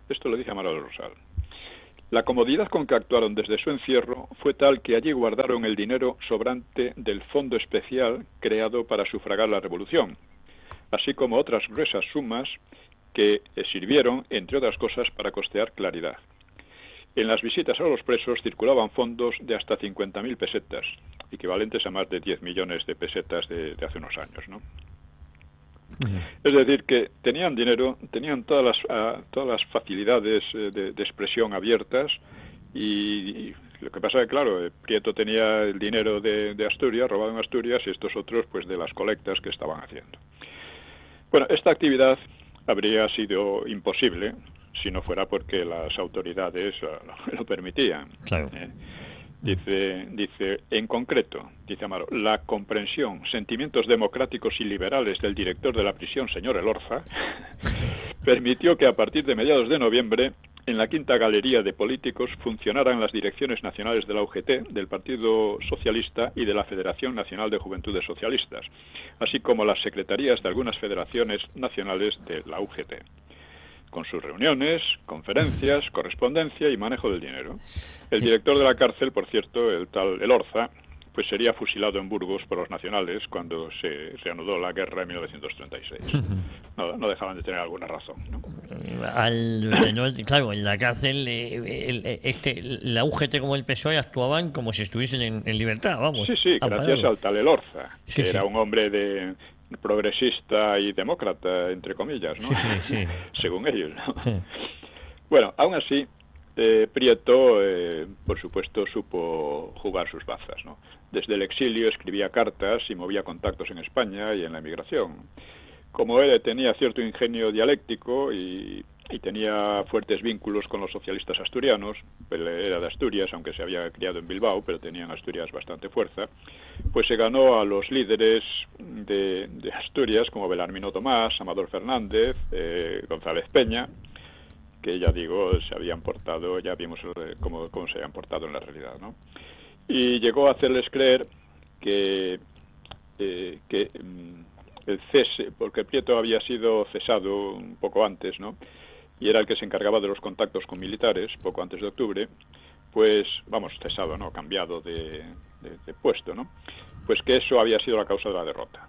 Esto lo dice Amaro del Rosal. La comodidad con que actuaron desde su encierro fue tal que allí guardaron el dinero sobrante del fondo especial creado para sufragar la revolución, así como otras gruesas sumas que sirvieron, entre otras cosas, para costear Claridad. En las visitas a los presos circulaban fondos de hasta 50.000 pesetas, equivalentes a más de 10 millones de pesetas de hace unos años, ¿no? Es decir, que tenían dinero, tenían todas las facilidades de expresión abiertas y lo que pasa es que, claro, Prieto tenía el dinero de Asturias, robado en Asturias, y estos otros, pues, de las colectas que estaban haciendo. Bueno, esta actividad habría sido imposible si no fuera porque las autoridades lo permitían. Claro. Dice, en concreto, dice Amaro, la comprensión, sentimientos democráticos y liberales del director de la prisión, señor Elorza, permitió que a partir de mediados de noviembre, en la quinta galería de políticos, funcionaran las direcciones nacionales de la UGT, del Partido Socialista y de la Federación Nacional de Juventudes Socialistas, así como las secretarías de algunas federaciones nacionales de la UGT, con sus reuniones, conferencias, correspondencia y manejo del dinero. El director de la cárcel, por cierto, el tal Elorza, pues sería fusilado en Burgos por los nacionales cuando se reanudó la guerra en 1936. No dejaban de tener alguna razón, ¿no? Claro, en la cárcel la UGT como el PSOE actuaban como si estuviesen en libertad, vamos. Sí, gracias al tal Elorza, que era un hombre progresista y demócrata, entre comillas, ¿no? Sí. Según ellos, ¿no? Sí. Bueno, aún así, Prieto, por supuesto, supo jugar sus bazas, ¿no? Desde el exilio escribía cartas y movía contactos en España y en la emigración. Como él tenía cierto ingenio dialéctico y tenía fuertes vínculos con los socialistas asturianos, él era de Asturias, aunque se había criado en Bilbao, pero tenía en Asturias bastante fuerza, pues se ganó a los líderes de Asturias, como Belarmino Tomás, Amador Fernández, González Peña, que ya digo, se habían portado, ya vimos cómo se habían portado en la realidad, ¿no? Y llegó a hacerles creer que el cese, porque Prieto había sido cesado un poco antes, ¿no? Y era el que se encargaba de los contactos con militares, poco antes de octubre, pues, vamos, cesado, ¿no? Cambiado de puesto, ¿no? Pues que eso había sido la causa de la derrota.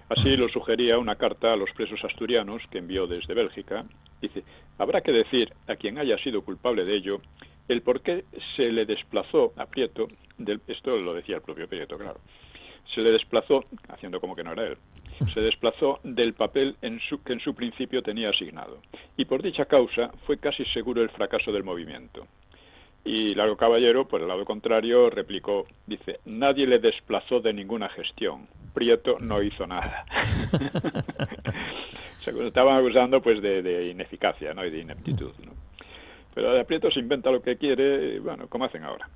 Así lo sugería una carta a los presos asturianos que envió desde Bélgica. Dice, habrá que decir a quien haya sido culpable de ello el por qué se le desplazó a Prieto, esto lo decía el propio Prieto, claro, se le desplazó, haciendo como que no era él, se desplazó del papel que en su principio tenía asignado. Y por dicha causa fue casi seguro el fracaso del movimiento. Y Largo Caballero, por el lado contrario, replicó, dice, nadie le desplazó de ninguna gestión. Prieto no hizo nada. Se estaban acusando pues de ineficacia, ¿no? Y de ineptitud, ¿no? Pero Prieto se inventa lo que quiere, bueno, como hacen ahora.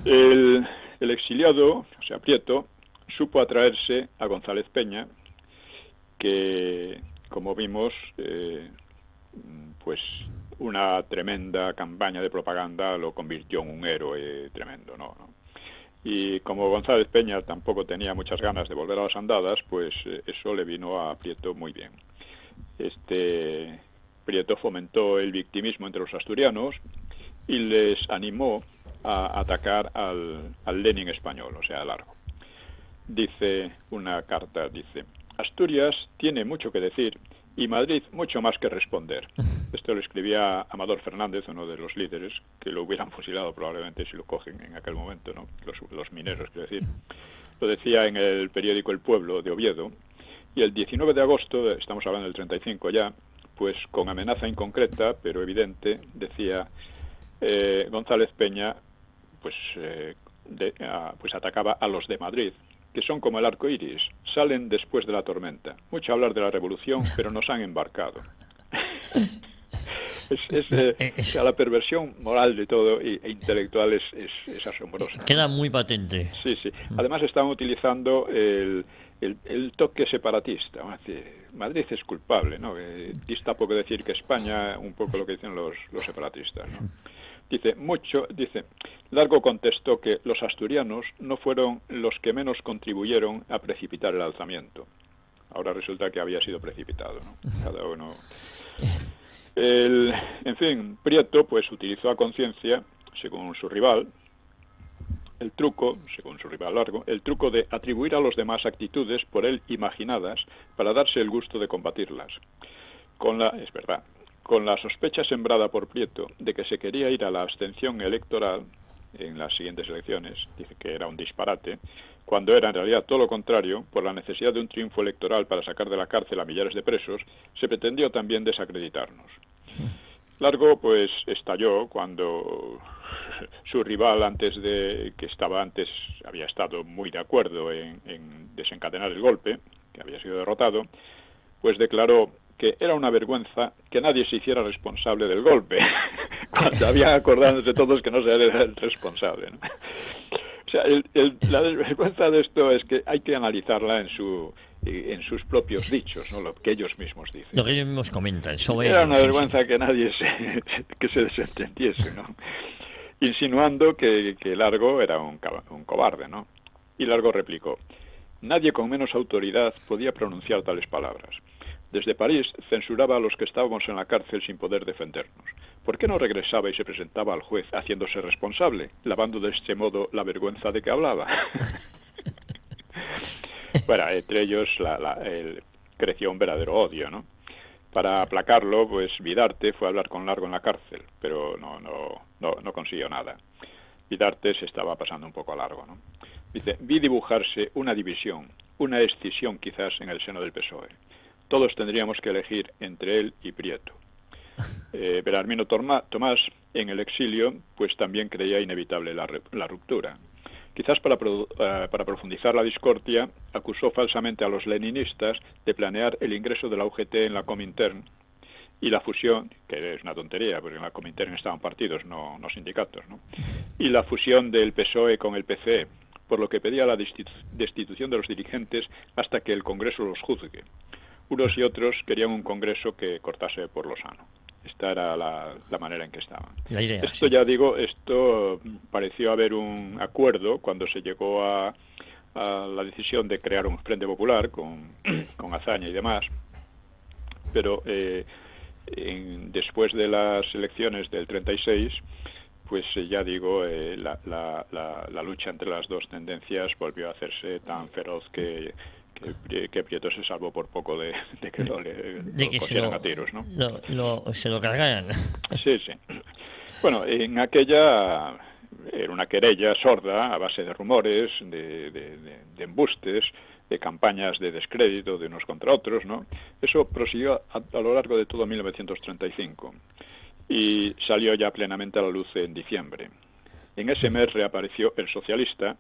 El exiliado, o sea, Prieto, supo atraerse a González Peña, que, como vimos, pues una tremenda campaña de propaganda lo convirtió en un héroe tremendo, ¿no? Y como González Peña tampoco tenía muchas ganas de volver a las andadas, pues eso le vino a Prieto muy bien. Prieto fomentó el victimismo entre los asturianos y les animó a atacar al Lenin español, o sea, a Largo. Dice una carta, dice, Asturias tiene mucho que decir y Madrid mucho más que responder. Esto lo escribía Amador Fernández, uno de los líderes, que lo hubieran fusilado probablemente si lo cogen en aquel momento, ¿no? Los mineros, quiero decir. Lo decía en el periódico El Pueblo de Oviedo, y el 19 de agosto, estamos hablando del 35 ya, pues con amenaza inconcreta, pero evidente, decía González Peña, pues atacaba a los de Madrid, que son como el arco iris, salen después de la tormenta. Mucho hablar de la revolución, pero nos han embarcado. La perversión moral de todo e intelectual es asombrosa. Queda muy patente. Sí. Además están utilizando el toque separatista. Madrid es culpable, ¿no? Dista poco decir que España, un poco lo que dicen los separatistas, ¿no? Dice, Largo contestó que los asturianos no fueron los que menos contribuyeron a precipitar el alzamiento. Ahora resulta que había sido precipitado, ¿no? Cada uno. En fin, Prieto pues utilizó a conciencia, según su rival, según su rival Largo, el truco de atribuir a los demás actitudes por él imaginadas para darse el gusto de combatirlas. Es verdad, con la sospecha sembrada por Prieto de que se quería ir a la abstención electoral en las siguientes elecciones, dice que era un disparate, cuando era en realidad todo lo contrario, por la necesidad de un triunfo electoral para sacar de la cárcel a millares de presos, se pretendió también desacreditarnos. Largo pues estalló cuando su rival había estado muy de acuerdo en desencadenar el golpe, que había sido derrotado, pues declaró que era una vergüenza que nadie se hiciera responsable del golpe, cuando habían acordándose todos que no se era el responsable, ¿no? O sea, la desvergüenza de esto es que hay que analizarla en sus propios dichos, ¿no? Lo que ellos mismos dicen. Lo que ellos mismos comentan. Era una vergüenza que nadie que se desentendiese, ¿no? Insinuando que Largo era un cobarde, ¿no? Y Largo replicó, nadie con menos autoridad podía pronunciar tales palabras. Desde París censuraba a los que estábamos en la cárcel sin poder defendernos. ¿Por qué no regresaba y se presentaba al juez haciéndose responsable, lavando de este modo la vergüenza de que hablaba? Bueno, entre ellos creció un verdadero odio, ¿no? Para aplacarlo, pues Vidarte fue a hablar con Largo en la cárcel, pero no consiguió nada. Vidarte se estaba pasando un poco a Largo, ¿no? Dice, vi dibujarse una división, una escisión quizás en el seno del PSOE. Todos tendríamos que elegir entre él y Prieto. Belarmino Tomás, en el exilio, pues también creía inevitable la ruptura. Quizás para profundizar la discordia, acusó falsamente a los leninistas de planear el ingreso de la UGT en la Comintern y la fusión, que es una tontería, porque en la Comintern estaban partidos, no sindicatos, ¿no? Y la fusión del PSOE con el PCE, por lo que pedía la destitución de los dirigentes hasta que el Congreso los juzgue. Unos y otros querían un Congreso que cortase por lo sano. Esta era la manera en que estaban. La idea, esto, sí. Ya digo, esto pareció haber un acuerdo cuando se llegó a la decisión de crear un Frente Popular con Azaña y demás, pero después de las elecciones del 36, pues ya digo, la lucha entre las dos tendencias volvió a hacerse tan feroz que Prieto se salvó por poco de que lo cogieran a tiros, ¿no? Se lo cargaran. Sí. Bueno, en aquella era una querella sorda a base de rumores, de embustes, de campañas de descrédito de unos contra otros, ¿no? Eso prosiguió a lo largo de todo 1935 y salió ya plenamente a la luz en diciembre. En ese mes reapareció El Socialista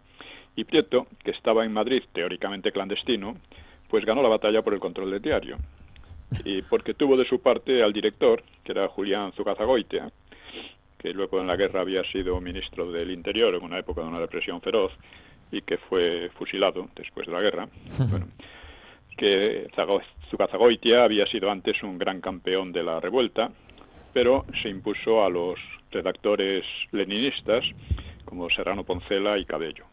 y Prieto, que estaba en Madrid teóricamente clandestino, pues ganó la batalla por el control del diario. Y porque tuvo de su parte al director, que era Julián Zugazagoitia, que luego en la guerra había sido ministro del Interior en una época de una represión feroz y que fue fusilado después de la guerra. Bueno, que Zugazagoitia había sido antes un gran campeón de la revuelta, pero se impuso a los redactores leninistas como Serrano Poncela y Cabello.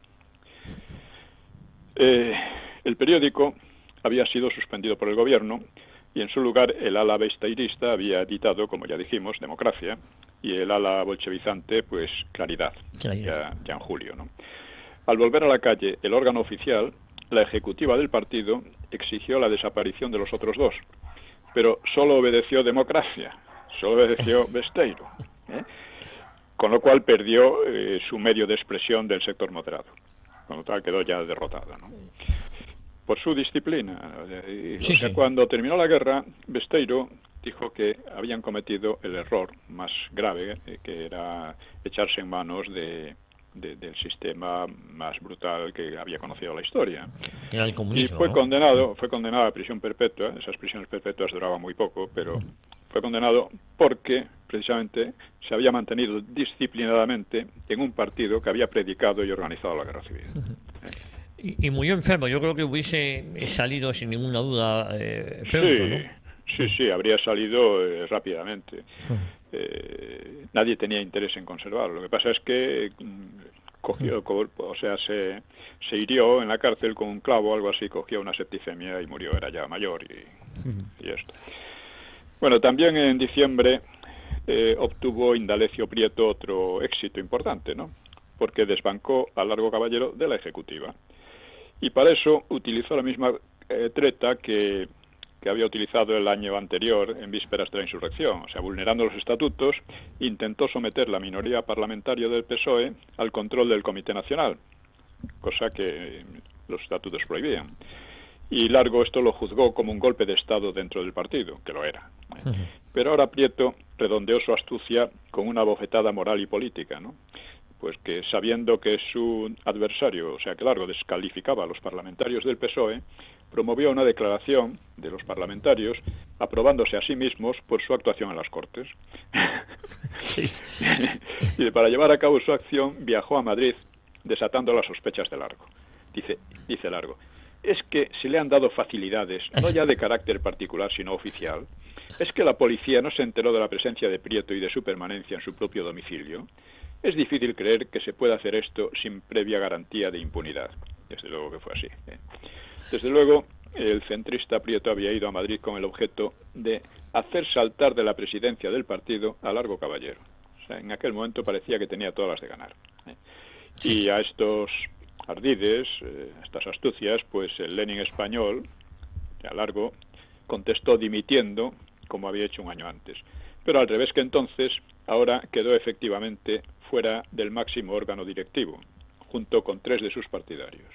El periódico había sido suspendido por el gobierno y en su lugar el ala besteirista había editado, como ya dijimos, Democracia, y el ala bolchevizante, pues Claridad, ya en julio, ¿no? Al volver a la calle el órgano oficial, la ejecutiva del partido exigió la desaparición de los otros dos, pero solo obedeció Democracia, solo obedeció Besteiro, con lo cual perdió su medio de expresión del sector moderado. Con lo tal quedó ya derrotada, ¿no? Por su disciplina. Cuando terminó la guerra, Besteiro dijo que habían cometido el error más grave, que era echarse en manos del sistema más brutal que había conocido la historia. Era el comunismo, y fue ¿no? condenado a prisión perpetua. Esas prisiones perpetuas duraban muy poco, pero fue condenado porque precisamente se había mantenido disciplinadamente en un partido que había predicado y organizado la guerra civil. Y murió enfermo. Yo creo que hubiese salido sin ninguna duda pronto, ¿no? Sí, habría salido rápidamente. Nadie tenía interés en conservarlo. Lo que pasa es que se hirió en la cárcel con un clavo o algo así, cogió una septicemia y murió. Era ya mayor y esto. Bueno, también en diciembre obtuvo Indalecio Prieto otro éxito importante, ¿no? Porque desbancó a Largo Caballero de la ejecutiva. Y para eso utilizó la misma treta que había utilizado el año anterior en vísperas de la insurrección. O sea, vulnerando los estatutos, intentó someter la minoría parlamentaria del PSOE al control del Comité Nacional, cosa que los estatutos prohibían. Y Largo esto lo juzgó como un golpe de Estado dentro del partido, que lo era. Pero ahora Prieto redondeó su astucia con una bofetada moral y política, ¿no? Pues que sabiendo que su adversario, o sea que Largo descalificaba a los parlamentarios del PSOE, promovió una declaración de los parlamentarios aprobándose a sí mismos por su actuación en las Cortes. Sí. Y para llevar a cabo su acción viajó a Madrid desatando las sospechas de Largo. Dice Largo, es que se le han dado facilidades, no ya de carácter particular, sino oficial. Es que la policía no se enteró de la presencia de Prieto y de su permanencia en su propio domicilio. Es difícil creer que se pueda hacer esto sin previa garantía de impunidad. Desde luego que fue así. Desde luego, el centrista Prieto había ido a Madrid con el objeto de hacer saltar de la presidencia del partido a Largo Caballero. O sea, en aquel momento parecía que tenía todas las de ganar. Sí. Y a estos ardides, estas astucias, pues el Lenin español, a Largo, contestó dimitiendo, como había hecho un año antes. Pero al revés que entonces, ahora quedó efectivamente fuera del máximo órgano directivo, junto con 3 de sus partidarios.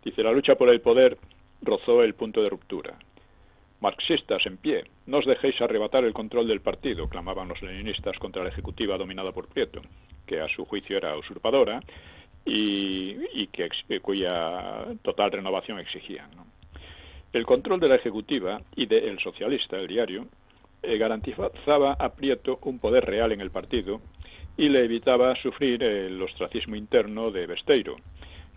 Dice, la lucha por el poder rozó el punto de ruptura. Marxistas en pie, no os dejéis arrebatar el control del partido, clamaban los leninistas contra la ejecutiva dominada por Prieto, que a su juicio era usurpadora y cuya total renovación exigían, ¿no? El control de la ejecutiva y de El Socialista, el diario, garantizaba a Prieto un poder real en el partido y le evitaba sufrir el ostracismo interno de Besteiro,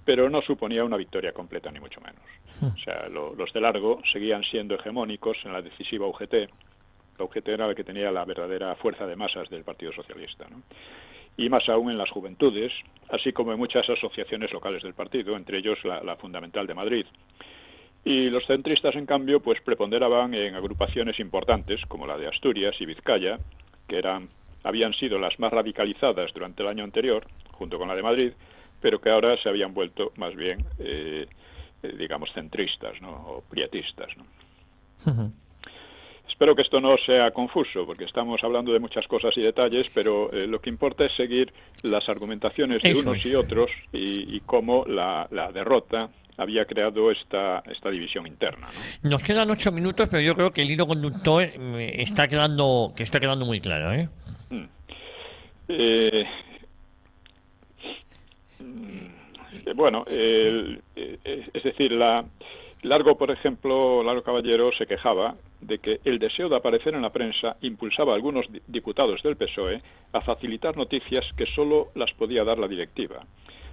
pero no suponía una victoria completa ni mucho menos. O sea, los de Largo seguían siendo hegemónicos en la decisiva UGT. La UGT era la que tenía la verdadera fuerza de masas del Partido Socialista, ¿no? Y más aún en las juventudes, así como en muchas asociaciones locales del partido, entre ellos la Fundamental de Madrid. Y los centristas, en cambio, pues preponderaban en agrupaciones importantes, como la de Asturias y Vizcaya, que habían sido las más radicalizadas durante el año anterior, junto con la de Madrid, pero que ahora se habían vuelto más bien, digamos, centristas, ¿no? O prietistas, ¿no? Uh-huh. Espero que esto no sea confuso, porque estamos hablando de muchas cosas y detalles, pero lo que importa es seguir las argumentaciones de unos y otros y cómo la derrota había creado esta división interna, ¿no? Nos quedan 8 minutos, pero yo creo que el hilo conductor está quedando muy claro, ¿eh? Bueno, es decir, Largo, por ejemplo, Largo Caballero se quejaba de que el deseo de aparecer en la prensa impulsaba a algunos diputados del PSOE a facilitar noticias que solo las podía dar la directiva.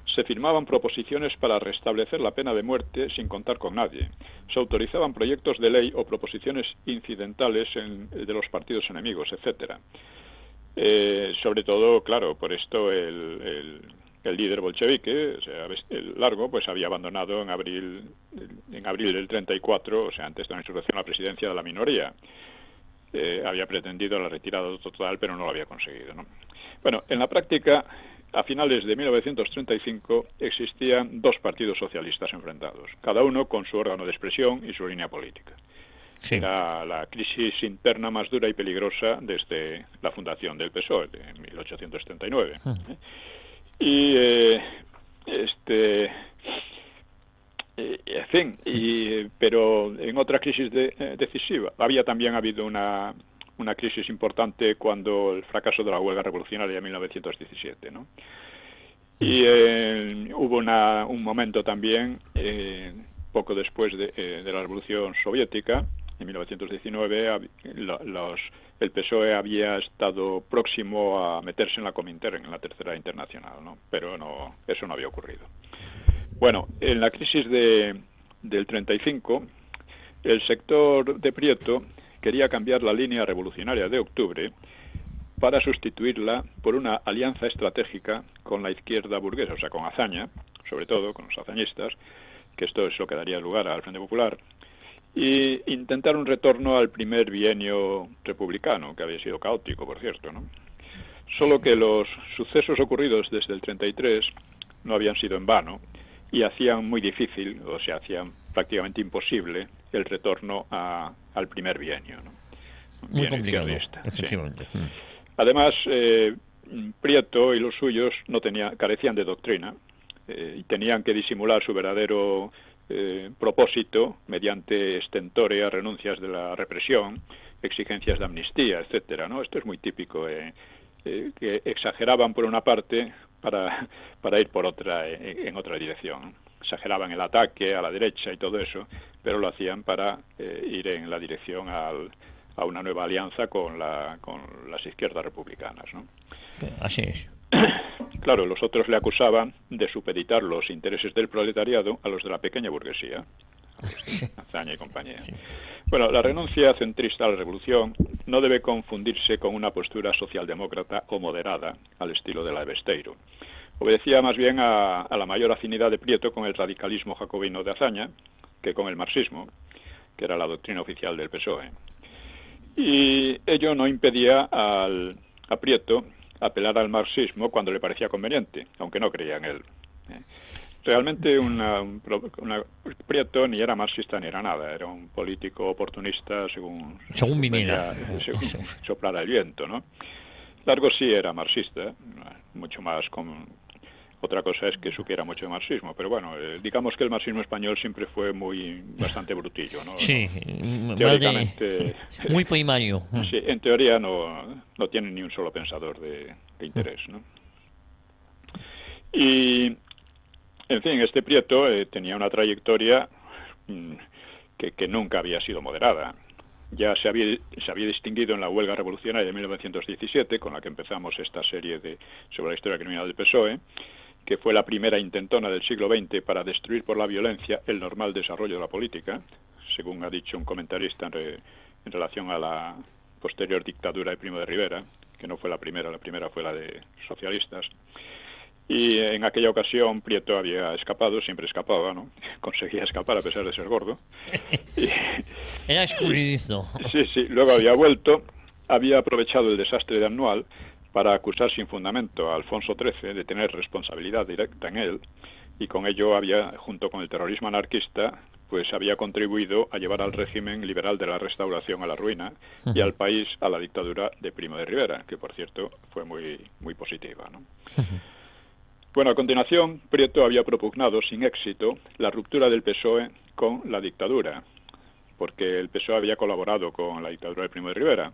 Se firmaban proposiciones para restablecer la pena de muerte sin contar con nadie. Se autorizaban proyectos de ley o proposiciones incidentales de los partidos enemigos, etcétera. Sobre todo, claro, por esto el líder bolchevique, o sea, el Largo, pues había abandonado en abril del 34, o sea, antes de la insurrección, la presidencia de la minoría. Había pretendido la retirada total, pero no lo había conseguido, ¿no? Bueno, en la práctica, a finales de 1935 existían dos partidos socialistas enfrentados, cada uno con su órgano de expresión y su línea política. Sí. Era la crisis interna más dura y peligrosa desde la fundación del PSOE, en 1879. En fin, pero en otra crisis decisiva. Había también habido una crisis importante cuando el fracaso de la huelga revolucionaria de 1917, ¿no? Y hubo un momento también, poco después de la Revolución Soviética, en 1919, el PSOE había estado próximo a meterse en la Comintern, en la Tercera Internacional, ¿no? Pero eso no había ocurrido. Bueno, en la crisis del 35, el sector de Prieto quería cambiar la línea revolucionaria de octubre para sustituirla por una alianza estratégica con la izquierda burguesa, o sea, con Azaña, sobre todo con los azañistas, que esto es lo que daría lugar al Frente Popular, y intentar un retorno al primer bienio republicano, que había sido caótico, por cierto, ¿no? Solo que los sucesos ocurridos desde el 33 no habían sido en vano y hacían muy difícil, o sea, hacían prácticamente imposible el retorno al primer bienio, ¿no? Muy complicado, efectivamente. Sí. Además, Prieto y los suyos carecían de doctrina y tenían que disimular su verdadero propósito mediante estentóreas renuncias de la represión, exigencias de amnistía, etcétera, ¿no? Esto es muy típico, que exageraban por una parte para ir por otra, en otra dirección. Exageraban el ataque a la derecha y todo eso, pero lo hacían para ir en la dirección a una nueva alianza con las izquierdas republicanas, ¿no? Así es. Claro, los otros le acusaban de supeditar los intereses del proletariado a los de la pequeña burguesía, Azaña y compañía. Sí. Bueno, la renuncia centrista a la revolución no debe confundirse con una postura socialdemócrata o moderada, al estilo de la de Besteiro. Obedecía más bien a la mayor afinidad de Prieto con el radicalismo jacobino de Azaña que con el marxismo, que era la doctrina oficial del PSOE. Y ello no impedía a Prieto apelar al marxismo cuando le parecía conveniente, aunque no creía en él. Realmente Prieto ni era marxista ni era nada, era un político oportunista según viniera, según soplara el viento, ¿no? Largo sí era marxista, mucho más Otra cosa es que supiera mucho de marxismo, pero bueno, digamos que el marxismo español siempre fue bastante brutillo, ¿no? Sí, teóricamente, muy primario. Sí, en teoría no tiene ni un solo pensador de interés, ¿no? Y, en fin, este Prieto tenía una trayectoria que nunca había sido moderada. Ya se había distinguido en la huelga revolucionaria de 1917, con la que empezamos esta serie sobre la historia criminal del PSOE, que fue la primera intentona del siglo XX para destruir por la violencia el normal desarrollo de la política, según ha dicho un comentarista en relación a la posterior dictadura de Primo de Rivera, que no fue la primera fue la de socialistas. Y en aquella ocasión Prieto había escapado, siempre escapaba, ¿no? Conseguía escapar a pesar de ser gordo. Era escurridizo. Sí, luego había vuelto, había aprovechado el desastre de Anual para acusar sin fundamento a Alfonso XIII de tener responsabilidad directa en él, y con ello había, junto con el terrorismo anarquista, pues había contribuido a llevar al régimen liberal de la Restauración a la ruina y al país a la dictadura de Primo de Rivera, que por cierto fue muy, muy positiva, ¿no? Bueno, a continuación, Prieto había propugnado sin éxito la ruptura del PSOE con la dictadura, porque el PSOE había colaborado con la dictadura de Primo de Rivera,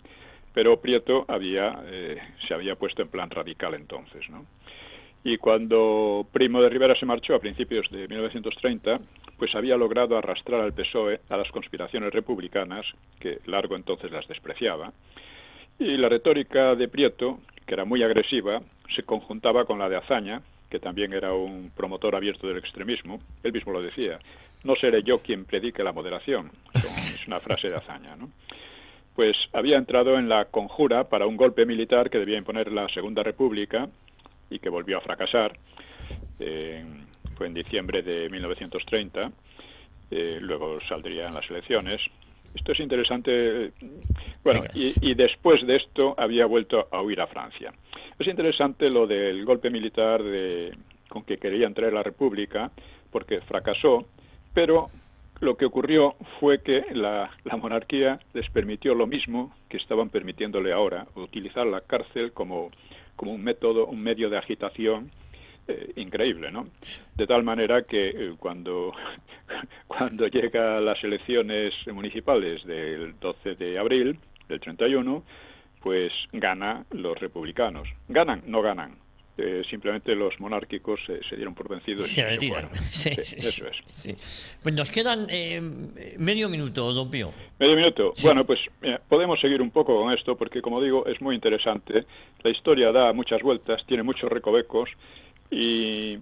pero Prieto se había puesto en plan radical entonces, ¿no? Y cuando Primo de Rivera se marchó a principios de 1930, pues había logrado arrastrar al PSOE a las conspiraciones republicanas, que Largo entonces las despreciaba, y la retórica de Prieto, que era muy agresiva, se conjuntaba con la de Azaña, que también era un promotor abierto del extremismo. Él mismo lo decía: no seré yo quien predique la moderación. Es una frase de Azaña, ¿no? Pues había entrado en la conjura para un golpe militar que debía imponer la Segunda República y que volvió a fracasar. Fue en diciembre de 1930. Luego saldrían las elecciones. Esto es interesante. Bueno, y después de esto había vuelto a huir a Francia. Es interesante lo del golpe militar con que quería entrar la República, porque fracasó, pero lo que ocurrió fue que la monarquía les permitió lo mismo que estaban permitiéndole ahora, utilizar la cárcel como un método, un medio de agitación increíble, ¿no? De tal manera que cuando llegan las elecciones municipales del 12 de abril del 31, pues ganan los republicanos. ¿Ganan? No ganan. Simplemente los monárquicos se dieron por vencidos. Se retiran. Sí, eso es. Sí. Pues nos quedan medio minuto, don Pío. Medio minuto. Sí. Bueno, pues podemos seguir un poco con esto, porque como digo, es muy interesante. La historia da muchas vueltas, tiene muchos recovecos, y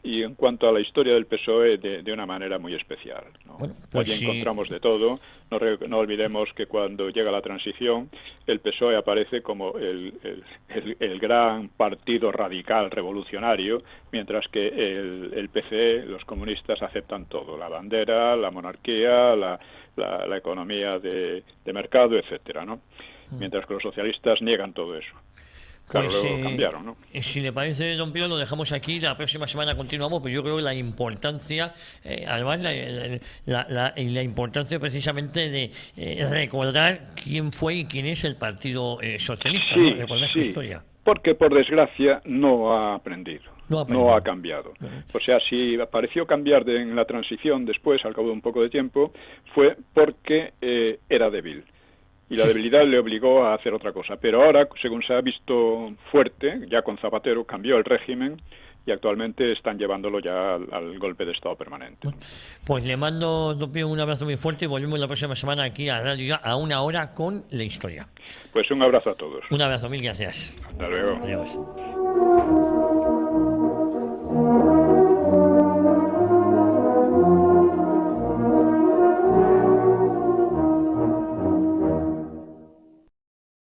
en cuanto a la historia del PSOE, de una manera muy especial, ¿no? Bueno, pues allí sí. encontramos de todo. No olvidemos que cuando llega la transición, el PSOE aparece como el gran partido radical revolucionario, mientras que el PCE, los comunistas, aceptan todo: la bandera, la monarquía, la economía de mercado, etcétera, ¿no? Mientras que los socialistas niegan todo eso. Claro, Pues, luego cambiaron, ¿no? Si le parece, don Pío, lo dejamos aquí. La próxima semana continuamos, pero yo creo que la importancia, además la importancia precisamente de recordar quién fue y quién es el Partido Socialista, Sí, ¿no? Recordar su historia. Porque por desgracia no ha aprendido. No ha cambiado. O sea, si pareció cambiar en la transición después, al cabo de un poco de tiempo, fue porque era débil. Y la debilidad le obligó a hacer otra cosa. Pero ahora, según se ha visto fuerte, ya con Zapatero cambió el régimen y actualmente están llevándolo ya al golpe de Estado permanente. Pues le mando, don Pío, un abrazo muy fuerte y volvemos la próxima semana aquí a Radio Ya a una hora con la historia. Pues un abrazo a todos. Un abrazo, mil gracias. Hasta luego. Adiós.